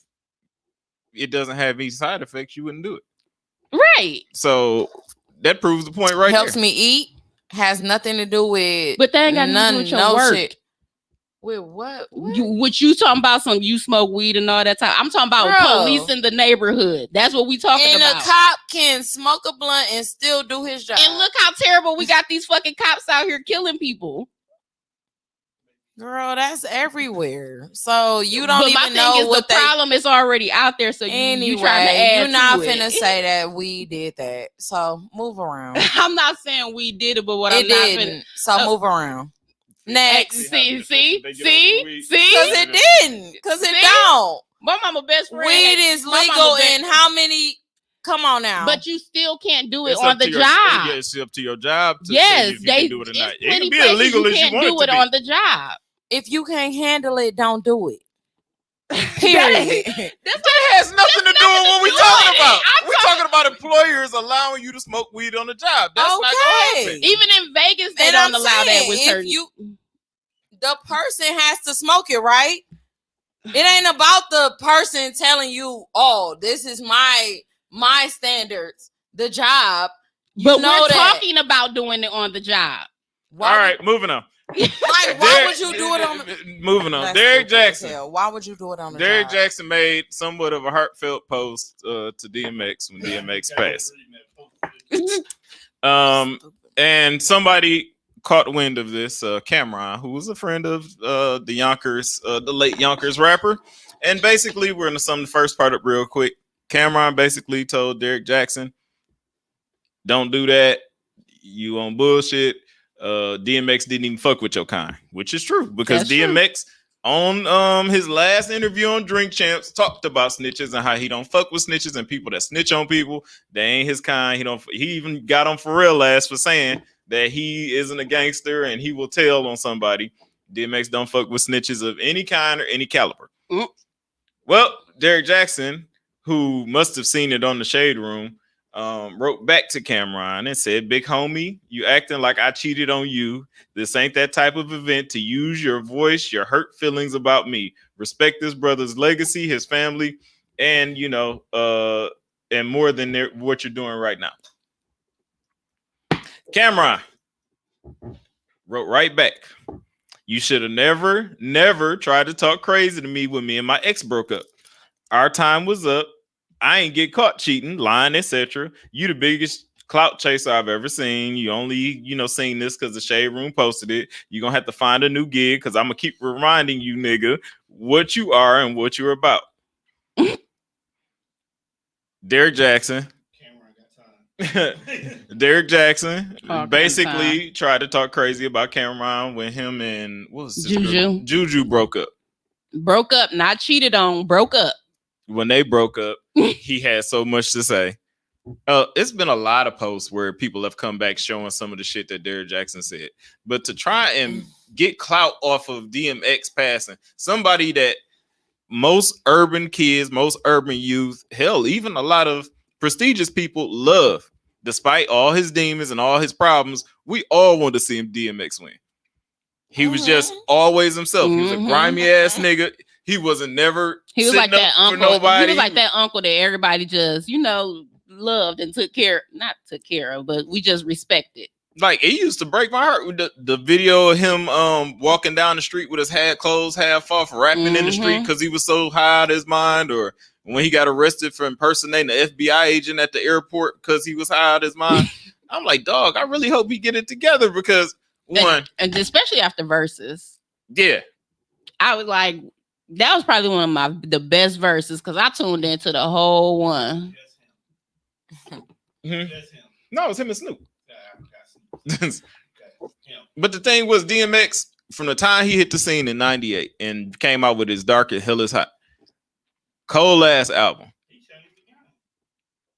it doesn't have any side effects, you wouldn't do it.
Right.
So that proves the point right
helps
there.
me eat. Has nothing to do with.
But that ain't got nothing to do with your
no
work.
shit. With what?
What you talking about? Some you smoke weed and all that time. I'm talking about
Bro.
policing the neighborhood. That's what we talking
And
about.
a cop can smoke a blunt and still do his job.
And look how terrible we got these fucking cops out here killing people.
Girl, that's everywhere. So you don't
But my
even
thing
know
is
what
the problem is already out there. So
Anyway,
you trying to add
you're not
to it.
finna say that we did that. So move around.
I'm not saying we did it, but what
It
I'm not
didn't. So move around. Next.
See,
They get over
see.
Because it didn't. Because it
See?
don't.
My mama best friend.
Weed is
my
legal
mama
in how many? Come on now.
But you still can't do it
It's
on
up
the
to
job.
yeah, it's up to your job to say
Yes,
if you
they
can do it or not.
it's
It
plenty
can be
places
illegal
you
as you
can't
want
do
it
it
to be.
on the job.
if you can't handle it, don't do it.
That
Period.
That has nothing to do with what we're
do
talking
with it.
about.
I'm
We're talking about employers allowing you to smoke weed on the job. That's not
Okay.
going to happen.
Even in Vegas, they
And
don't
I'm
allow that
saying,
with
if
certain.
the person has to smoke it, right? It ain't about the person telling you, "Oh, this is my standards." The job, you
But
know
we're
that.
talking about doing it on the job.
Why
All right, moving on.
Like, why would you do it on?
Moving on.
That's
Derrick
stupid as
Jackson.
hell. Why would you do it on the
Derrick
job?
Jackson made somewhat of a heartfelt post to DMX when DMX passed. And somebody caught wind of this, Cameron, who was a friend of the Yonkers, the late Yonkers rapper. And basically, we're going to sum the first part up real quick. Cameron basically told Derrick Jackson, don't do that. You on bullshit. DMX didn't even fuck with your kind, which is true because
That's true.
DMX on his last interview on Drink Champs talked about snitches and how he don't fuck with snitches and people that snitch on people. They ain't his kind. He even got on Pharrell ass for saying that he isn't a gangster and he will tell on somebody. DMX don't fuck with snitches of any kind or any caliber.
Mm.
Well, Derrick Jackson, who must have seen it on the Shade Room, wrote back to Cameron and said, "Big homie, you acting like I cheated on you. This ain't that type of event to use your voice, your hurt feelings about me. Respect this brother's legacy, his family, and and more than what you're doing right now." Cameron wrote right back, "You should have never tried to talk crazy to me when me and my ex broke up. Our time was up. I ain't get caught cheating, lying, etc. You the biggest clout chaser I've ever seen. You only, seen this because the Shade Room posted it. You're going to have to find a new gig because I'm going to keep reminding you, nigga, what you are and what you're about." Derrick Jackson. Derrick Jackson basically tried to talk crazy about Cameron when him and what was his girl? Juju broke up.
Broke up, not cheated on, broke up.
When they broke up, he had so much to say. It's been a lot of posts where people have come back showing some of the shit that Derrick Jackson said. But to try and get clout off of DMX passing, somebody that most urban kids, most urban youth, hell, even a lot of prestigious people love, despite all his demons and all his problems, we all want to see him DMX win. He was just always himself. He was a grimy ass nigga. He wasn't never.
He was like that uncle.
Nobody.
He was like that uncle that everybody just, loved and took care, not took care of, but we just respected.
Like, it used to break my heart with the video of him walking down the street with his hat closed, half off, rapping in the street because he was so high out of his mind, or when he got arrested for impersonating the FBI agent at the airport because he was high out of his mind. I'm like, dog, I really hope he get it together because
and especially after Versus.
Yeah.
I was like, that was probably one of the best verses because I tuned into the whole one.
No, it was him and Snoop. But the thing was, DMX, from the time he hit the scene in 98 and came out with his Dark and Hell is Hot, cold ass album.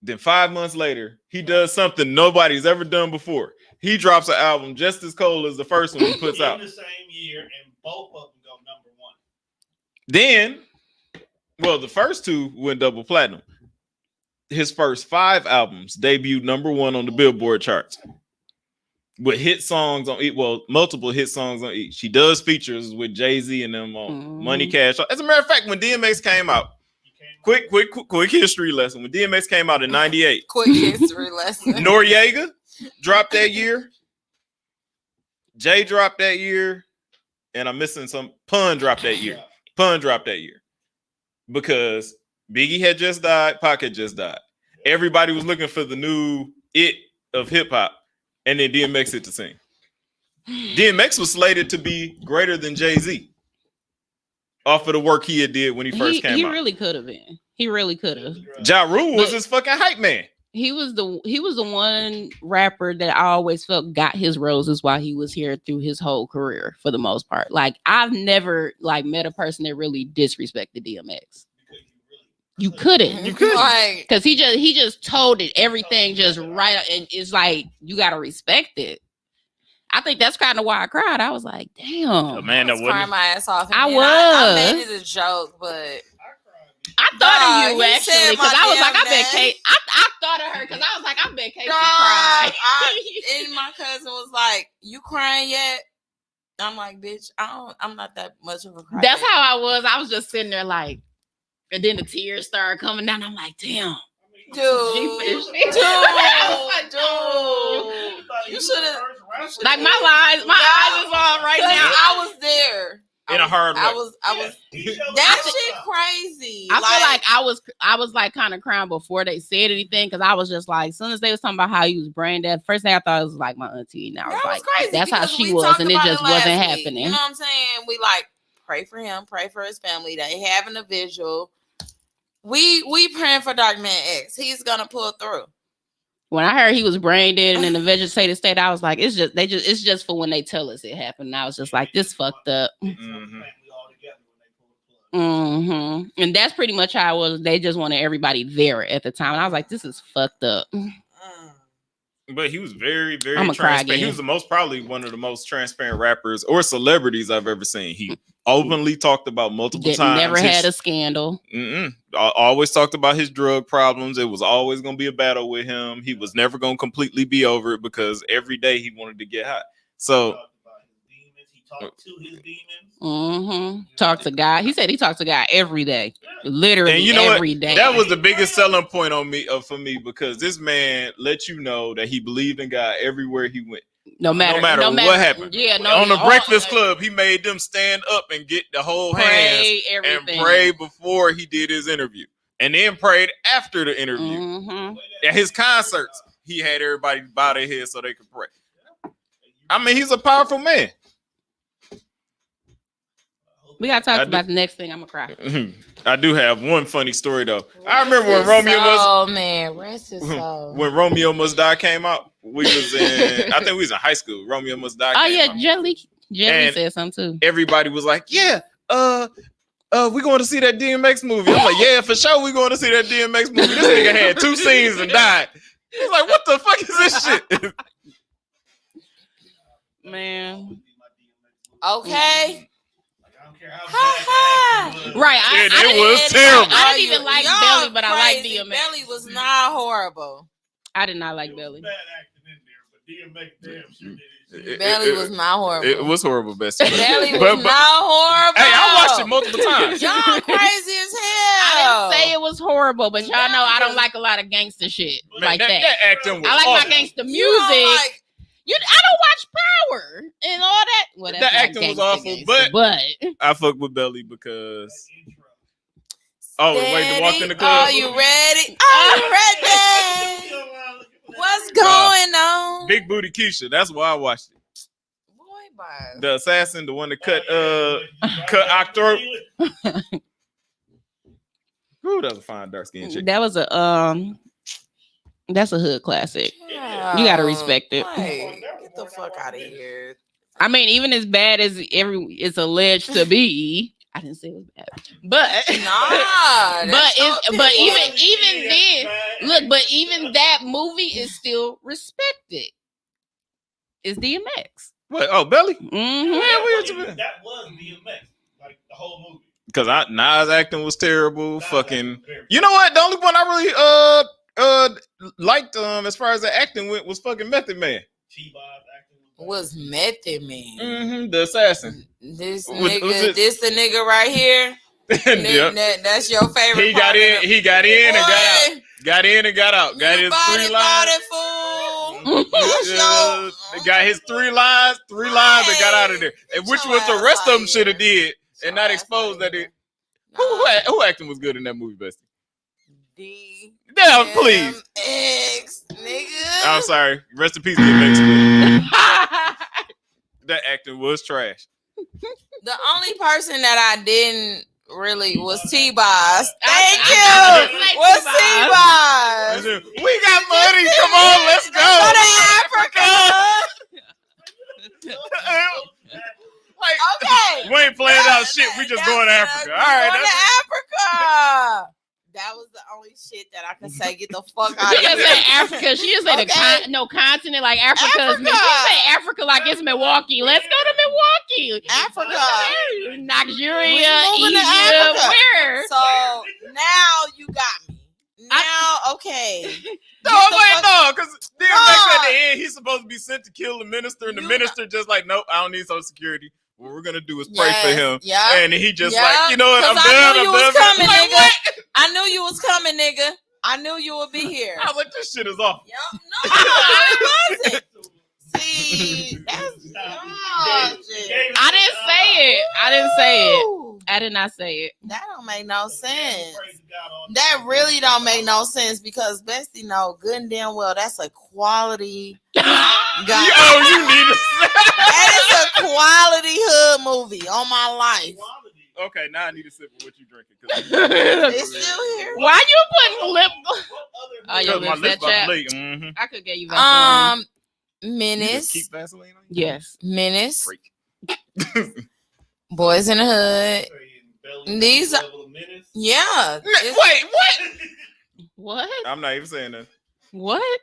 Then 5 months later, he does something nobody's ever done before. He drops an album just as cold as the first one he puts out.
In the same year, and both of them go number one.
Then, well, the first two went double platinum. His first 5 albums debuted number one on the Billboard charts with hit songs on each. Well, multiple hit songs on each. He does features with Jay-Z and them on Money Cash. As a matter of fact, when DMX came out, quick history lesson. When DMX came out in 98,
quick history lesson.
Noriega dropped that year. Jay dropped that year. And I'm missing some. Pun dropped that year. Because Biggie had just died. Pac had just died. Everybody was looking for the new it of hip hop. And then DMX hit the scene. DMX was slated to be greater than Jay-Z off of the work he had did when he first came out.
He really could have been. He really could have.
Ja Rule was his fucking hype man.
He was the one rapper that I always felt got his roses while he was here through his whole career for the most part. Like, I've never met a person that really disrespected DMX. You couldn't. Because he just told it everything just right, and it's like you gotta respect it. I think that's kind of why I cried. I was like, damn.
Amanda,
I was crying my ass off.
I
made it a joke, but
I thought of you actually because I was like, I bet Kate. I thought of her because I was like, I bet Kate cried.
And my cousin was like, "You crying yet?" I'm like, "Bitch, I'm not that much of a cry."
That's how I was. I was just sitting there like, and then the tears started coming down. I'm like, damn.
Dude, you should have.
Like, my eyes is on right now.
I was there.
In a hard way.
I was that shit crazy.
I feel like I was like kind of crying before they said anything because I was just like, as soon as they was talking about how he was brain dead, first thing I thought it was like my auntie. And I was like,
crazy
that's how she was, and it just wasn't happening.
You know what I'm saying? We like pray for him, pray for his family. They having a visual. We praying for Dark Man X. He's gonna pull through.
When I heard he was brain dead and in a vegetative state, I was like, it's just for when they tell us it happened. And I was just like, this fucked up. And that's pretty much how it was. They just wanted everybody there at the time. And I was like, this is fucked up.
But he was very, very
I'm
transparent. He was probably one of the most transparent rappers or celebrities I've ever seen. He openly talked about multiple times.
Never had a scandal.
Always talked about his drug problems. It was always going to be a battle with him. He was never going to completely be over it because every day he wanted to get hot. So
he talked to his demons.
Talk to God. He said he talked to God every day, literally
and you know
every day.
That was the biggest selling point for me because this man let you know that he believed in God everywhere he went. No matter what happened.
Yeah,
on the Breakfast Club, he made them stand up and get the whole hands and pray before he did his interview, and then prayed after the interview. At his concerts, he had everybody bow their head so they could pray. I mean, he's a powerful man.
We gotta talk about the next thing. I'm gonna cry.
I do have one funny story though. I remember when Romeo when Romeo Must Die came out. We was in, I think we was in high school. Romeo Must Die.
Oh yeah, Jelly said something too.
Everybody was like, "Yeah, we going to see that DMX movie. I'm like, yeah, for sure, we going to see that DMX movie. This nigga had 2 scenes and died. He's like, what the fuck is this shit?
Man.
Okay.
I don't care how
Ha
bad
Right.
It was terrible.
I didn't even like
Y'all
Belly, but I like
crazy.
DMX.
Belly was not horrible.
I did not like
It was
Belly.
bad acting in there, but DMX damn sure did it.
Belly was not horrible.
It was horrible, Bessie.
Belly was
But-
not horrible.
Hey, I watched it multiple times.
Y'all crazy as
I
hell.
didn't say it was horrible, but y'all know I don't like a lot of gangster shit
Man,
like that.
that acting was
I like
awful.
my gangster
You
music.
don't like-
I don't watch Power and all that. Well, that's
That
not
acting was
gangster,
awful,
but
I fuck with Belly because
That intro.
oh, wait to walk in the
Steady.
club.
Are you ready? Are you ready? What's going on?
Big Booty Keisha. That's why I watched it.
Boy, bye.
The assassin, the one that cut
cut
Octorp. Ooh, that was a fine dark skin chick.
that was that's a hood classic. You gotta respect it.
Hey, get the fuck out of here.
I mean, even as bad as it's alleged to be, I didn't say it was bad, but
Nah,
but even then, look, but even that movie is still respected. It's DMX.
What? Oh, Belly?
Mm-hmm.
That was DMX, like the whole movie.
Because Nas acting was terrible.
Nas
Fucking.
acting very-
You know what? The only one I really liked as far as the acting went was fucking Method Man.
T-Boz acting
was Method Man.
Mm-hmm. The assassin.
This
Was
nigga,
it-
this the nigga right here.
Yep.
That's your favorite.
He got
part
in.
of the-
He got in and got out.
Boy,
Got in and got out. Got
you
his
bought
3
it,
lines.
fool. That's your-
Got his 3 lines. 3 lines and got out of there. And which was the rest of them should have did and not exposed that it. Who acting was good in that movie, Bestie?
D.
Damn, please.
X, nigga.
I'm sorry. Rest in peace, DMX. That acting was trash.
The only person that I didn't really was T-Boz. Thank
I
you.
like
Was
T-Boz.
T-Boz.
We got money. Come on, let's
Go to Africa.
Like,
Okay.
we ain't playing out shit. We just going to Africa. All right.
Going
That's
to Africa. That was the only shit that I could say. Get the fuck out
She
of
didn't
here.
say Africa. She didn't say
Okay.
no continent like Africa. She
Africa.
didn't say Africa like it's Milwaukee. Let's go to Milwaukee.
Africa.
Nigeria,
We moving to
Egypt,
Africa.
where?
So now you got me. Now, okay.
no,
Get the
wait,
fuck-
no, because DMX at the
No.
end, he's supposed to be sent to kill the minister, and the
You
minister just like, nope, I don't need Social Security. What we're gonna do is pray
Yes,
for him,
yeah.
and he just
Yeah,
like, you know what, I'm
'cause I
done.
knew
I'm
you was
done.
coming,
Like,
nigga.
what?
I knew you was coming, nigga. I knew you would be here.
I was like, this shit is awful.
Yup. No, it wasn't. See, that's
I didn't say it. I didn't say it.
Ooh,
I did not say it.
that don't make no sense. That really don't make no sense because Bestie know good and damn well that's a quality.
Yo, you need to.
That is a quality hood movie on my life.
Okay, now I need a sip of what you drinking. Cause
It's still here.
Why you putting lip? Oh, your
my
lips
lips
that
about
chapped.
to leak. Mm-hmm.
I could get you Vaseline.
You
Menace.
just keep Vaseline on?
Yes.
Menace.
Freak.
Boys in the Hood. These are- Yeah.
Wait, what?
What?
I'm not even saying that.
What?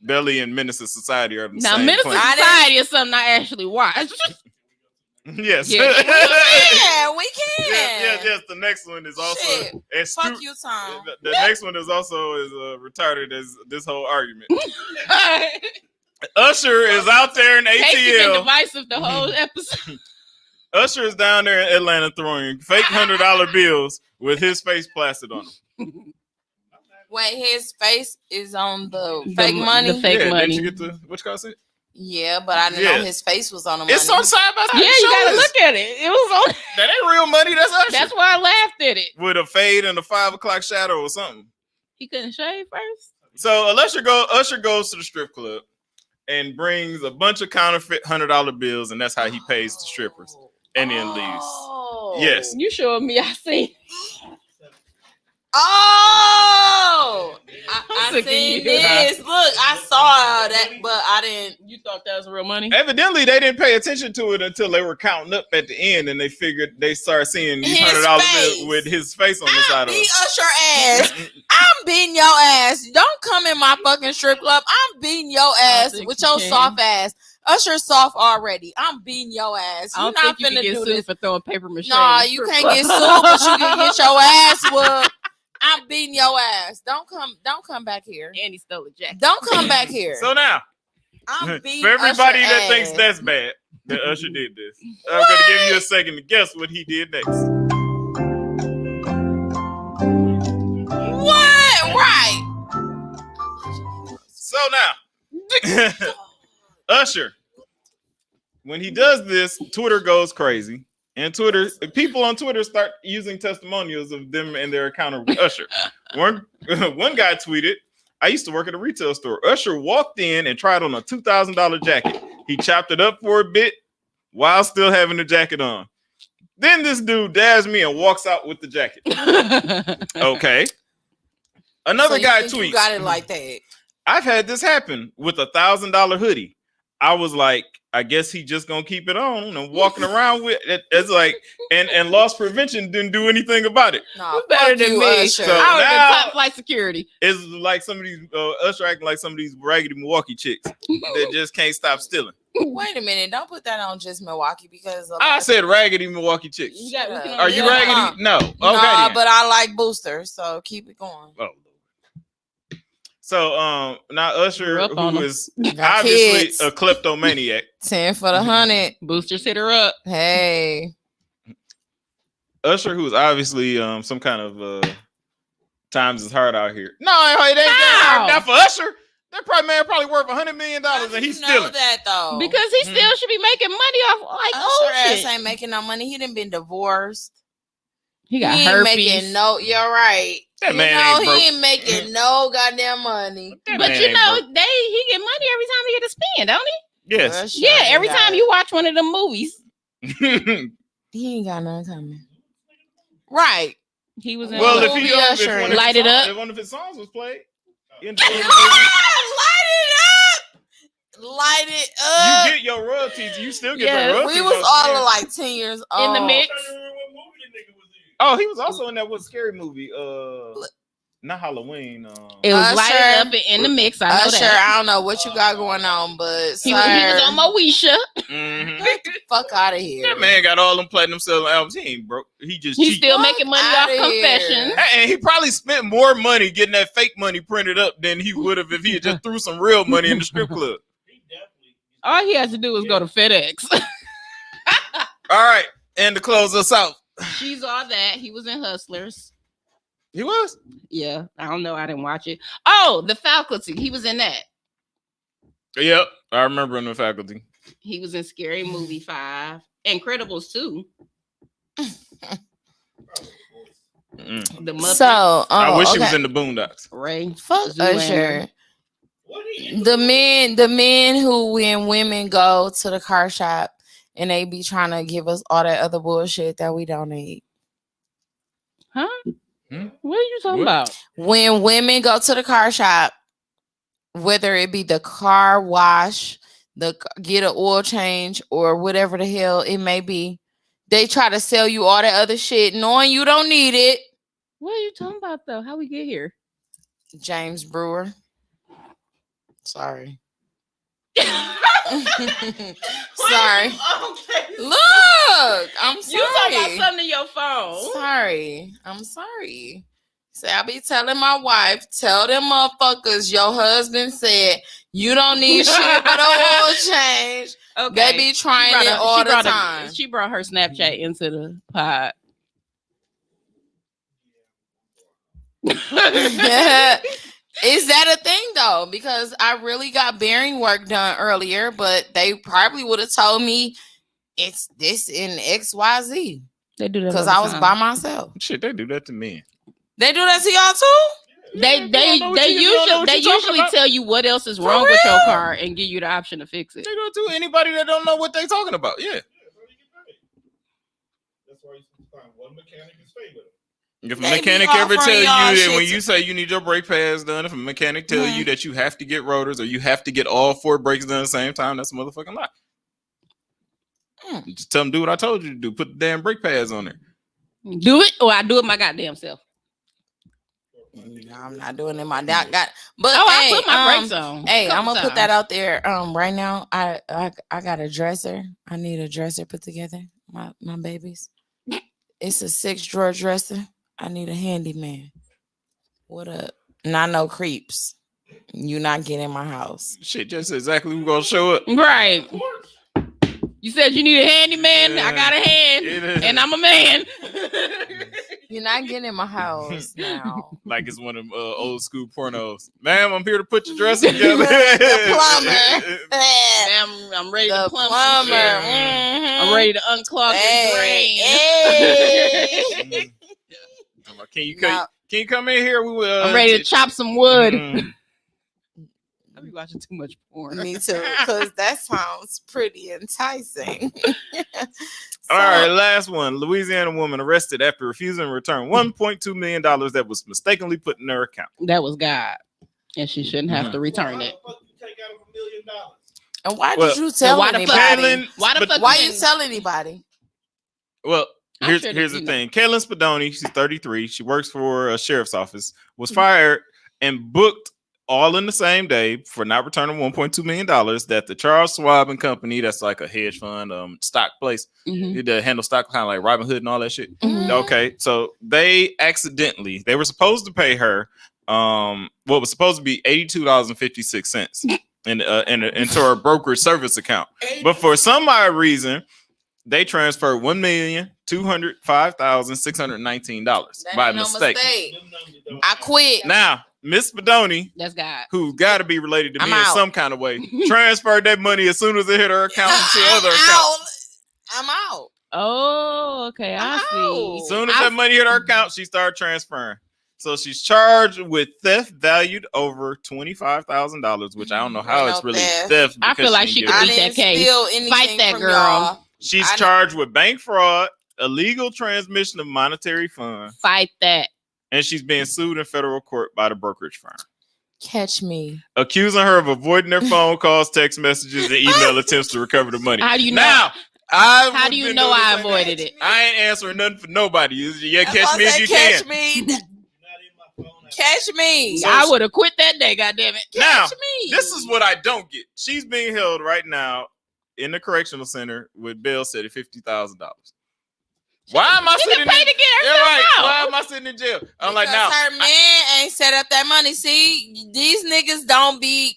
Belly and Menace of Society are the
Now,
same
Minister
plane.
Society is something I actually watched.
Yes.
Yeah.
Yeah, we can.
Yes. The next one is also
Shit.
as
Fuck
stu-
you, Tom.
The next one is also as retarded as this whole argument. Usher is out there in
Casey been
ATL.
divisive the whole episode.
Usher is down there in Atlanta throwing fake $100 bills with his face plastered on them.
Wait, his face is on the
The
fake
mo-
money.
the fake
yeah,
money.
Didn't you get the what you call it?
Yeah, but I didn't
Yeah.
know his face was on the money.
It's on side by side.
Yeah, you
Show
gotta
us.
look at it. It was on.
That ain't real money. That's Usher.
That's why I laughed at it.
With a fade and a 5 o'clock shadow or something.
He couldn't shave first.
So Usher goes to the strip club and brings a bunch of counterfeit $100 bills, and that's how he pays the strippers, and then leaves.
Oh.
Yes.
You showed me. I see.
Oh, I
sick of
seen
you.
this. Look, I saw that, but I didn't.
You thought that was real money?
Evidently, they didn't pay attention to it until they were counting up at the end, and they figured they started seeing these
His
$100
face.
with his face on the side of
Beat
it.
Usher ass. I'm beating your ass. Don't come in my fucking strip club. I'm beating your ass
think
with
you
your
can.
soft ass. Usher's soft already. I'm beating your ass.
I
You're
don't
not
think you
finna
can get
do
sued
this.
for throwing paper mache.
Nah,
in the
you
strip
can't
club.
get sued, but you can get your ass whooped. I'm beating your ass. Don't come back here.
And he stole a jacket.
Don't come back here.
So now,
I'm beating
for everybody
Usher
that
ass.
thinks that's bad, that Usher did this, I'm going to give you a second to guess what he did next.
What? Right.
So now, Usher, when he does this, Twitter goes crazy. And people on Twitter start using testimonials of them and their encounter with Usher. One guy tweeted, I used to work at a retail store. Usher walked in and tried on a $2,000 jacket. He chopped it up for a bit while still having the jacket on. Then this dude dabs me and walks out with the jacket. Okay. Another
So you
guy
think
tweets,
You got it like that.
I've had this happen with a $1,000 hoodie. I was like, I guess he just gonna keep it on and walking around with it. It's like, and loss prevention didn't do anything about it.
No,
Better
fuck
than
you,
me.
Usher.
So-
I would have
now-
been top flight security.
It's like some of these Usher acting like some of these raggedy Milwaukee chicks that just can't stop stealing.
Wait a minute. Don't put that on just Milwaukee because
I said raggedy Milwaukee chicks.
You got, we can
Are
only
you
get
raggedy?
them
No. Okay.
Nah,
then.
but I like boosters, so keep it going.
Oh. So now Usher,
Grew up on
who
'em.
is
Got
obviously
kids.
a kleptomaniac,
10 for the 100.
Boosters hit her up.
Hey,
Usher, who is obviously some kind of times is hard out here. No, it ain't that
How?
hard. Not for Usher. That probably worth $100 million,
how
and
do
he's
you know
stealing.
that though?
Because he still should be making money off like
Usher
old
ass
shit.
ain't making no money. He done been divorced.
He
He
got
ain't
herpes.
making no. You're right.
That
You
man
know
ain't broke.
he ain't making no goddamn money.
That
But
man
you
ain't
know,
broke.
he get money every time he get to spend, don't he?
Yes.
Usher
Yeah,
ain't
every
got
time
it.
you watch one of them movies,
He ain't got none coming. Right.
he was in.
Well,
What
if
movie
he
Usher
if
in?
Light it up.
if one of his songs was played, in
Light it up. Light it up.
you get your royalties. You still get
Yes.
the royalties.
We was
on
all
stream.
like 10 years old.
In the mix.
I don't remember what movie the nigga was in.
Oh, he was also in that one scary movie. Not Halloween.
It was
Usher.
lighted up and in the mix. I know
Usher,
that.
I don't know what you got going on, but
He was on Moesha.
Mhm.
Get the fuck out of here.
That man got all them platinum selling albums. He ain't broke. He just
He's
cheap.
still
Fuck
making money off
outta here.
Confessions.
And he probably spent more money getting that fake money printed up than he would have if he had just threw some real money in the strip club.
He definitely.
All he has to do is go to FedEx.
All right, and to close us out,
She's all that. He was in Hustlers.
he was.
Yeah, I don't know. I didn't watch it. Oh, The Faculty. He was in that.
Yep, I remember in the faculty.
He was in Scary Movie 5. Incredibles 2.
Mm.
The Muppets.
So,
I wish he
okay.
was in the Boondocks.
Ray.
Fuck
Zoolander.
Usher.
What he?
The men who when women go to the car shop and they be trying to give us all that other bullshit that we don't need.
Huh?
Hmm?
What are you talking
What?
about?
When women go to the car shop, whether it be the car wash, get an oil change, or whatever the hell it may be, they try to sell you all that other shit, knowing you don't need it.
What are you talking about, though? How we get here?
James Brewer. Sorry. Sorry.
Okay.
Look, I'm
You talking about
sorry.
something in your phone?
Sorry. I'm sorry. Say I be telling my wife, tell them motherfuckers your husband said you don't need shit but a oil change.
Okay.
They be trying it all the time.
She brought her Snapchat into the pod.
Is that a thing though? Because I really got bearing work done earlier, but they probably would have told me it's this in XYZ
They do that
because
all
I
the
was
time.
by myself.
Shit, they do that to men.
They do that to y'all too?
They
You don't know what you talking
usually
about.
tell you what else is
For
wrong with your
real?
car and give you the option to fix it.
They do it to anybody that don't know what they talking about. Yeah.
Yeah, that's how you get paid. That's why you find one mechanic and stay with him.
If a
They be
mechanic ever tell
offering
you
y'all
that
shit
when
to-
you say you need your brake pads done, if a mechanic tell you that you have to get rotors or you have to get all 4 brakes done at the same time, that's a motherfucking lie. Just tell them do what I told you to do. Put the damn brake pads on there.
Do it, or I do it my goddamn self.
No, I'm not doing it my got. But
I
hey,
put my brakes on.
Hey, I'm
couple
gonna put that
times.
out there. Right now, I got a dresser. I need a dresser put together. My babies. It's a 6-drawer dresser. I need a handyman. What up? Not no creeps. You not getting in my house.
Shit, just exactly who's gonna show up.
Right. You said you need a handyman. I got a hand, and I'm a man.
You're not getting in my house now.
Like it's one of them old school pornos. Ma'am, I'm here to put your dress together.
The plumber.
Ma'am, I'm ready to plumb some shit.
Mm-hmm.
I'm ready to unclog your drain.
Hey.
Can you
Now-
can you come in here? We will.
I'm ready to chop some wood.
Mm.
I be watching too much porn.
Me too, because that sounds pretty enticing.
All right, last one. Louisiana woman arrested after refusing to return $1.2 million that was mistakenly put in her account.
That was God, and she shouldn't have to return it.
Why the fuck you take out $1 million?
And why
Well,
did you tell
why the fuck-
anybody?
Why the fuck?
Why you tell anybody?
Well,
I'm
here's
sure that
here's the
you know.
thing. Kaylin Spadoni, she's 33. She works for a sheriff's office. Was fired and booked all in the same day for not returning $1.2 million that the Charles Schwab and Company, that's like a hedge fund, stock place,
Mhm.
they handle stock kind of like Robinhood and all that shit.
Mhm.
Okay, so they were supposed to pay her what was supposed to be $82.56 into her brokerage service account. But for some odd reason, they transferred $1,205,619 by mistake.
I quit.
Now, Miss Spadoni,
That's God.
who got to be related to
I'm
me in
out.
some kind of way, transferred that money as soon as it hit her account to other accounts.
I'm out.
Oh, okay. I
I'm
see.
As soon as that money hit her account, she started transferring. So she's charged with theft valued over $25,000, which I don't know how
Ain't
it's
no
really
theft.
theft.
I
because
feel like
didn't
she
get
could
it.
I
beat that
didn't
case.
steal anything
Fight that
from
girl.
y'all.
She's
I know.
charged with bank fraud, illegal transmission of monetary funds,
Fight that.
and she's being sued in federal court by the brokerage firm,
Catch me.
accusing her of avoiding their phone calls, text messages, and email attempts to recover the money.
How do you know?
Now,
How do you know I
avoided
avoided it?
I ain't answering nothing for nobody. Yeah,
That's
catch
why I
me if
said
you
catch
can.
me.
You're not in my phone.
Catch me.
So-
I would have quit that day. Goddamn it.
Now,
Catch me.
this is what I don't get. She's being held right now in the correctional center with bail set at $50,000. Why am I
She
sitting
can pay
in?
to get
Yeah,
herself
right.
out.
Why am I sitting in jail? I'm like,
Because
now.
her man ain't set up that money. See, these niggas don't be.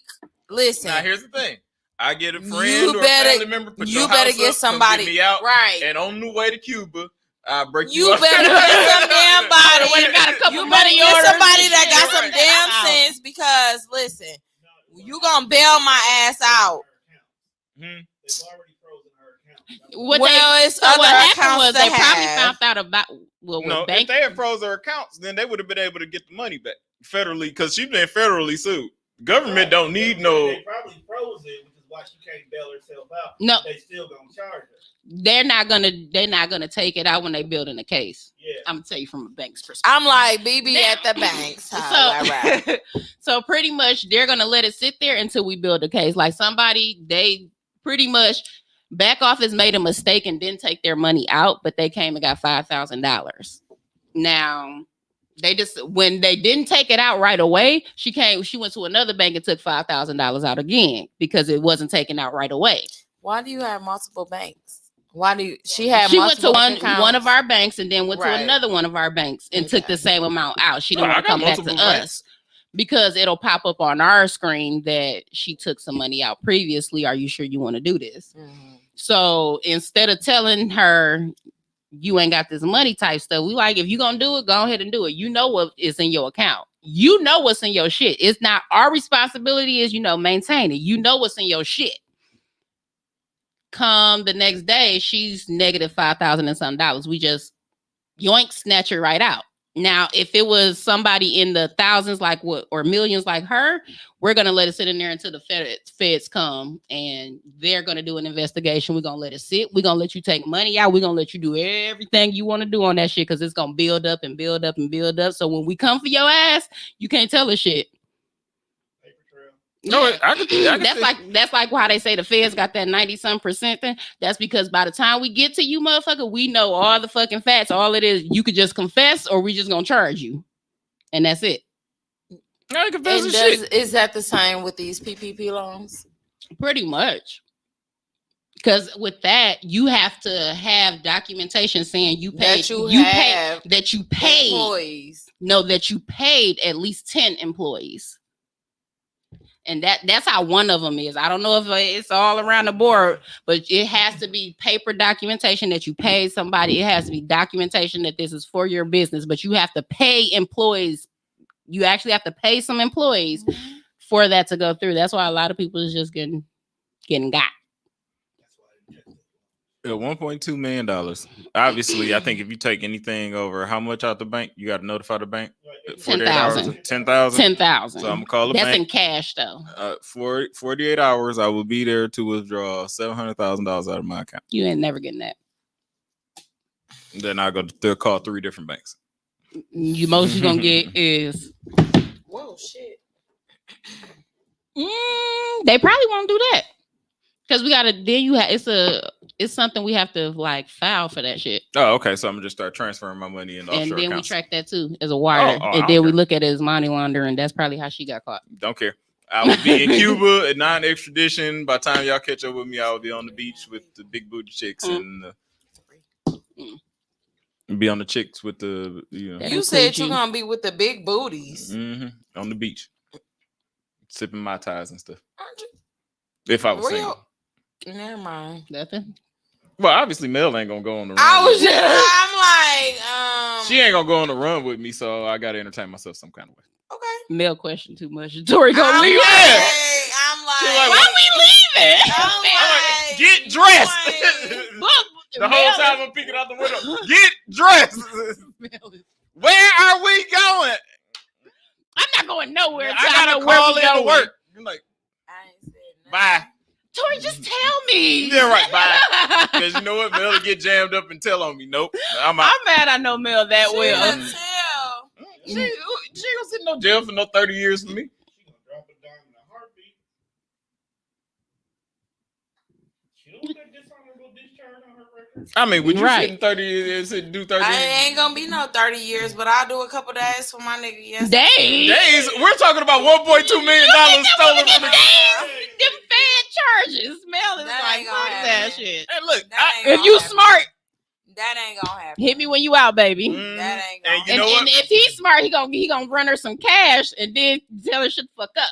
Listen,
Now here's the thing. I get a friend
You
or
better-
a family member, put
you
your
better
house
get
up,
somebody
come get me out,
right.
and on the way to Cuba, I break you
You
up.
better get some damn body.
Wait, got a couple
You better
money
get
orders
somebody
and
that
shit.
got some
Right.
damn
I'm out.
sense. Because listen, you gonna bail my ass out.
Hmm.
They've already frozen her account.
What
It's
so
other
what happened
accounts
was
to
they probably
have.
found out about with
No,
bank.
if they had froze her accounts, then they would have been able to get the money back federally because she's been federally sued. Government don't need no.
They probably froze it, which is why she can't bail herself out.
No,
They still gonna charge her.
they're not gonna take it out when they building a case.
Yeah.
I'm gonna tell you from a bank's perspective.
I'm like BB
Now-
at the banks. Right.
So pretty much they're gonna let it sit there until we build a case. Like they pretty much back office made a mistake and didn't take their money out, but they came and got $5,000. Now they just when they didn't take it out right away, she went to another bank and took $5,000 out again because it wasn't taken out right away.
Why do you have multiple banks? Why do she have?
She went to
multiple
one
accounts?
of our banks and then went
Right.
to another one of our banks and took
Okay.
the same amount out. She
Well,
didn't
I
want to
got
come back to
multiple banks.
us because it'll pop up on our screen that she took some money out previously. Are you sure you want to do this?
Mhm.
So instead of telling her you ain't got this money type stuff, we like if you gonna do it, go ahead and do it. You know what is in your account. You know what's in your shit. It's not our responsibility is maintain it. You know what's in your shit. Come the next day, she's negative $5,000 and some dollars. We just yoink snatch her right out. Now, if it was somebody in the thousands, like what, or millions, like her, we're gonna let it sit in there until the feds come, and they're gonna do an investigation. We're gonna let it sit. We're gonna let you take money out. We're gonna let you do everything you want to do on that shit because it's gonna build up and build up and build up. So when we come for your ass, you can't tell us shit.
Paper trail.
No, I could
That's like why they say the feds got that 90-some% thing. That's because by the time we get to you, motherfucker, we know all the fucking facts. All it is, you could just confess, or we just gonna charge you, and that's it.
I
And
confess the shit.
is that the same with these PPP loans?
Pretty much. Because with that, you have to have documentation saying you paid.
That you have
that you paid.
Employees.
No, that you paid at least 10 employees. And that's how one of them is. I don't know if it's all around the board, but it has to be paper documentation that you paid somebody. It has to be documentation that this is for your business, but you have to pay employees. You actually have to pay some employees for that to go through. That's why a lot of people is just getting got.
$1.2 million. Obviously, I think if you take anything over how much out the bank, you got to notify the bank. 48 hours. 10,000.
10,000.
So I'm gonna call the
That's
bank.
in cash though.
48 hours, I will be there to withdraw $700,000 out of my account.
You ain't never getting that.
Then I go to call 3 different banks.
You most you're gonna get is
Whoa, shit.
they probably won't do that. Because we gotta then you have it's something we have to like file for that shit.
Oh, okay. So I'm gonna just start transferring my money in offshore
And then
accounts.
we track that too as a wire.
I
And
don't
then we
care.
look at it as money laundering. That's probably how she got caught.
Don't care. I will be in Cuba at non-extradition. By the time y'all catch up with me, I will be on the beach with the big booty chicks and be on the chicks with the
That
You said
includes
you're
you.
gonna be with the big booties.
on the beach, sipping Mai Tais and stuff.
Aren't you?
If I was
Real?
single.
Never mind.
Nothing.
Well, obviously Mel ain't gonna go on the run.
I was
with me.
I'm like,
She ain't gonna go on the run with me, so I gotta entertain myself some kind of way.
okay.
Male question too much. Tori gonna leave.
I'm like,
She like,
Why we leaving?
I'm
like,
like,
get dressed. The whole
Mel
time I'm peeking out the window. Get dressed. Where are we going?
I'm not going nowhere.
I gotta call in to work. You're like,
I ain't said nothing.
bye.
Tori, just tell me.
Yeah, right. Bye. Because you know what? Mel will get jammed up and tell on me. Nope. I'm out.
I'm mad I know Mel that
She
well.
can tell.
She don't sit in no jail for no 30 years for me.
She gonna drop a dime in a heartbeat. She don't got dishonorable discharge on her record.
I mean, would you
Right.
sit in 30 years and do 30
I
years?
ain't gonna be no 30 years, but I'll do a couple days for my nigga. Yes.
Days.
We're talking about $1.2 million stolen from the
Them fed charges. Mel is
That
like,
ain't gonna
fuck that
happen.
shit.
Hey, look.
That ain't
If
gonna
you
happen.
smart,
That ain't gonna happen.
hit me when you out, baby.
That ain't gonna
And you
And,
know what?
and if he's smart, he gonna run her some cash and then tell her shut the fuck up.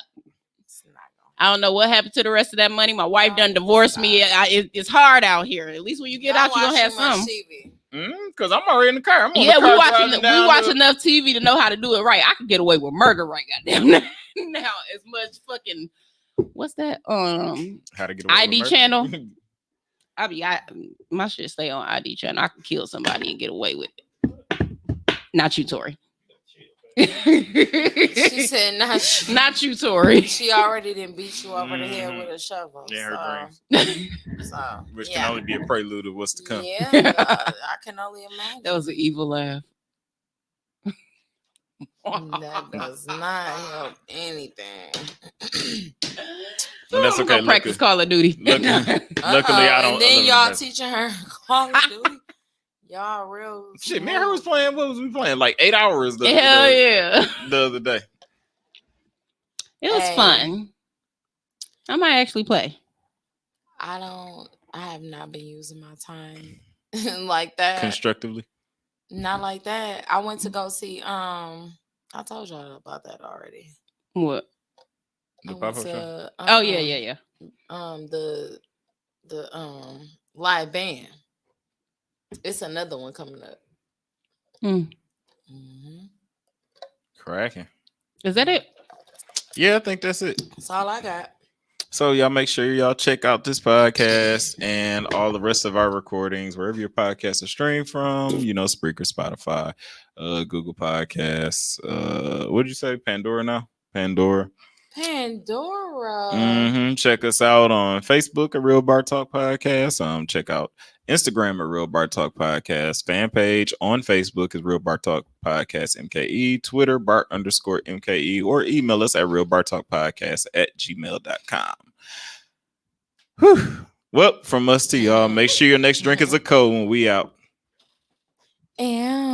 It's not gonna
I don't know what happened to the rest of that money. My wife done divorced me. It's hard out here. At least when you get out, you gonna have some.
TV.
Because I'm already in the car. I'm on
Yeah,
the car driving down
we watch
the-
enough TV to know how to do it right. I could get away with murder right goddamn now. Now as much fucking what's that?
How to get away with
ID
murder.
channel. My shit stay on ID channel. I can kill somebody and get away with it. Not you, Tori.
She said, "Not you."
Not you, Tori.
She already didn't beat you over the head with a shovel.
Yeah, her
So,
Which
yeah.
can only be a prelude of what's to come.
Yeah, I can only imagine.
That was an evil laugh.
That does not help anything.
And that's
I'm
okay.
gonna practice Call of Duty.
Luckily, I don't.
And then
I
y'all
love that.
teaching her Call of Duty. Y'all real.
Shit, man, who was playing? What was we playing? Like 8 hours
Hell yeah.
the other day.
It was
Hey.
fun. I might actually play.
I have not been using my time like that.
Constructively.
Not like that. I went to go see. I told y'all about that already.
What?
The
I went
pop-up show.
to,
Oh yeah.
the live band. It's another one coming up.
Hmm.
Mhm.
Cracking.
Is that it?
Yeah, I think that's it.
That's all I got.
So y'all make sure y'all check out this podcast and all the rest of our recordings wherever your podcasts are streamed from. You know, Spreaker, Spotify, Google Podcasts. What did you say? Pandora now? Pandora. Check us out on Facebook at Real Bar Talk Podcast. Check out Instagram at Real Bar Talk Podcast. Fan page on Facebook is Real Bar Talk Podcast MKE. Twitter Bart_MKE, or email us at realbartalkpodcast@gmail.com. Whew. Well, from us to y'all, make sure your next drink is a cold when we out.
And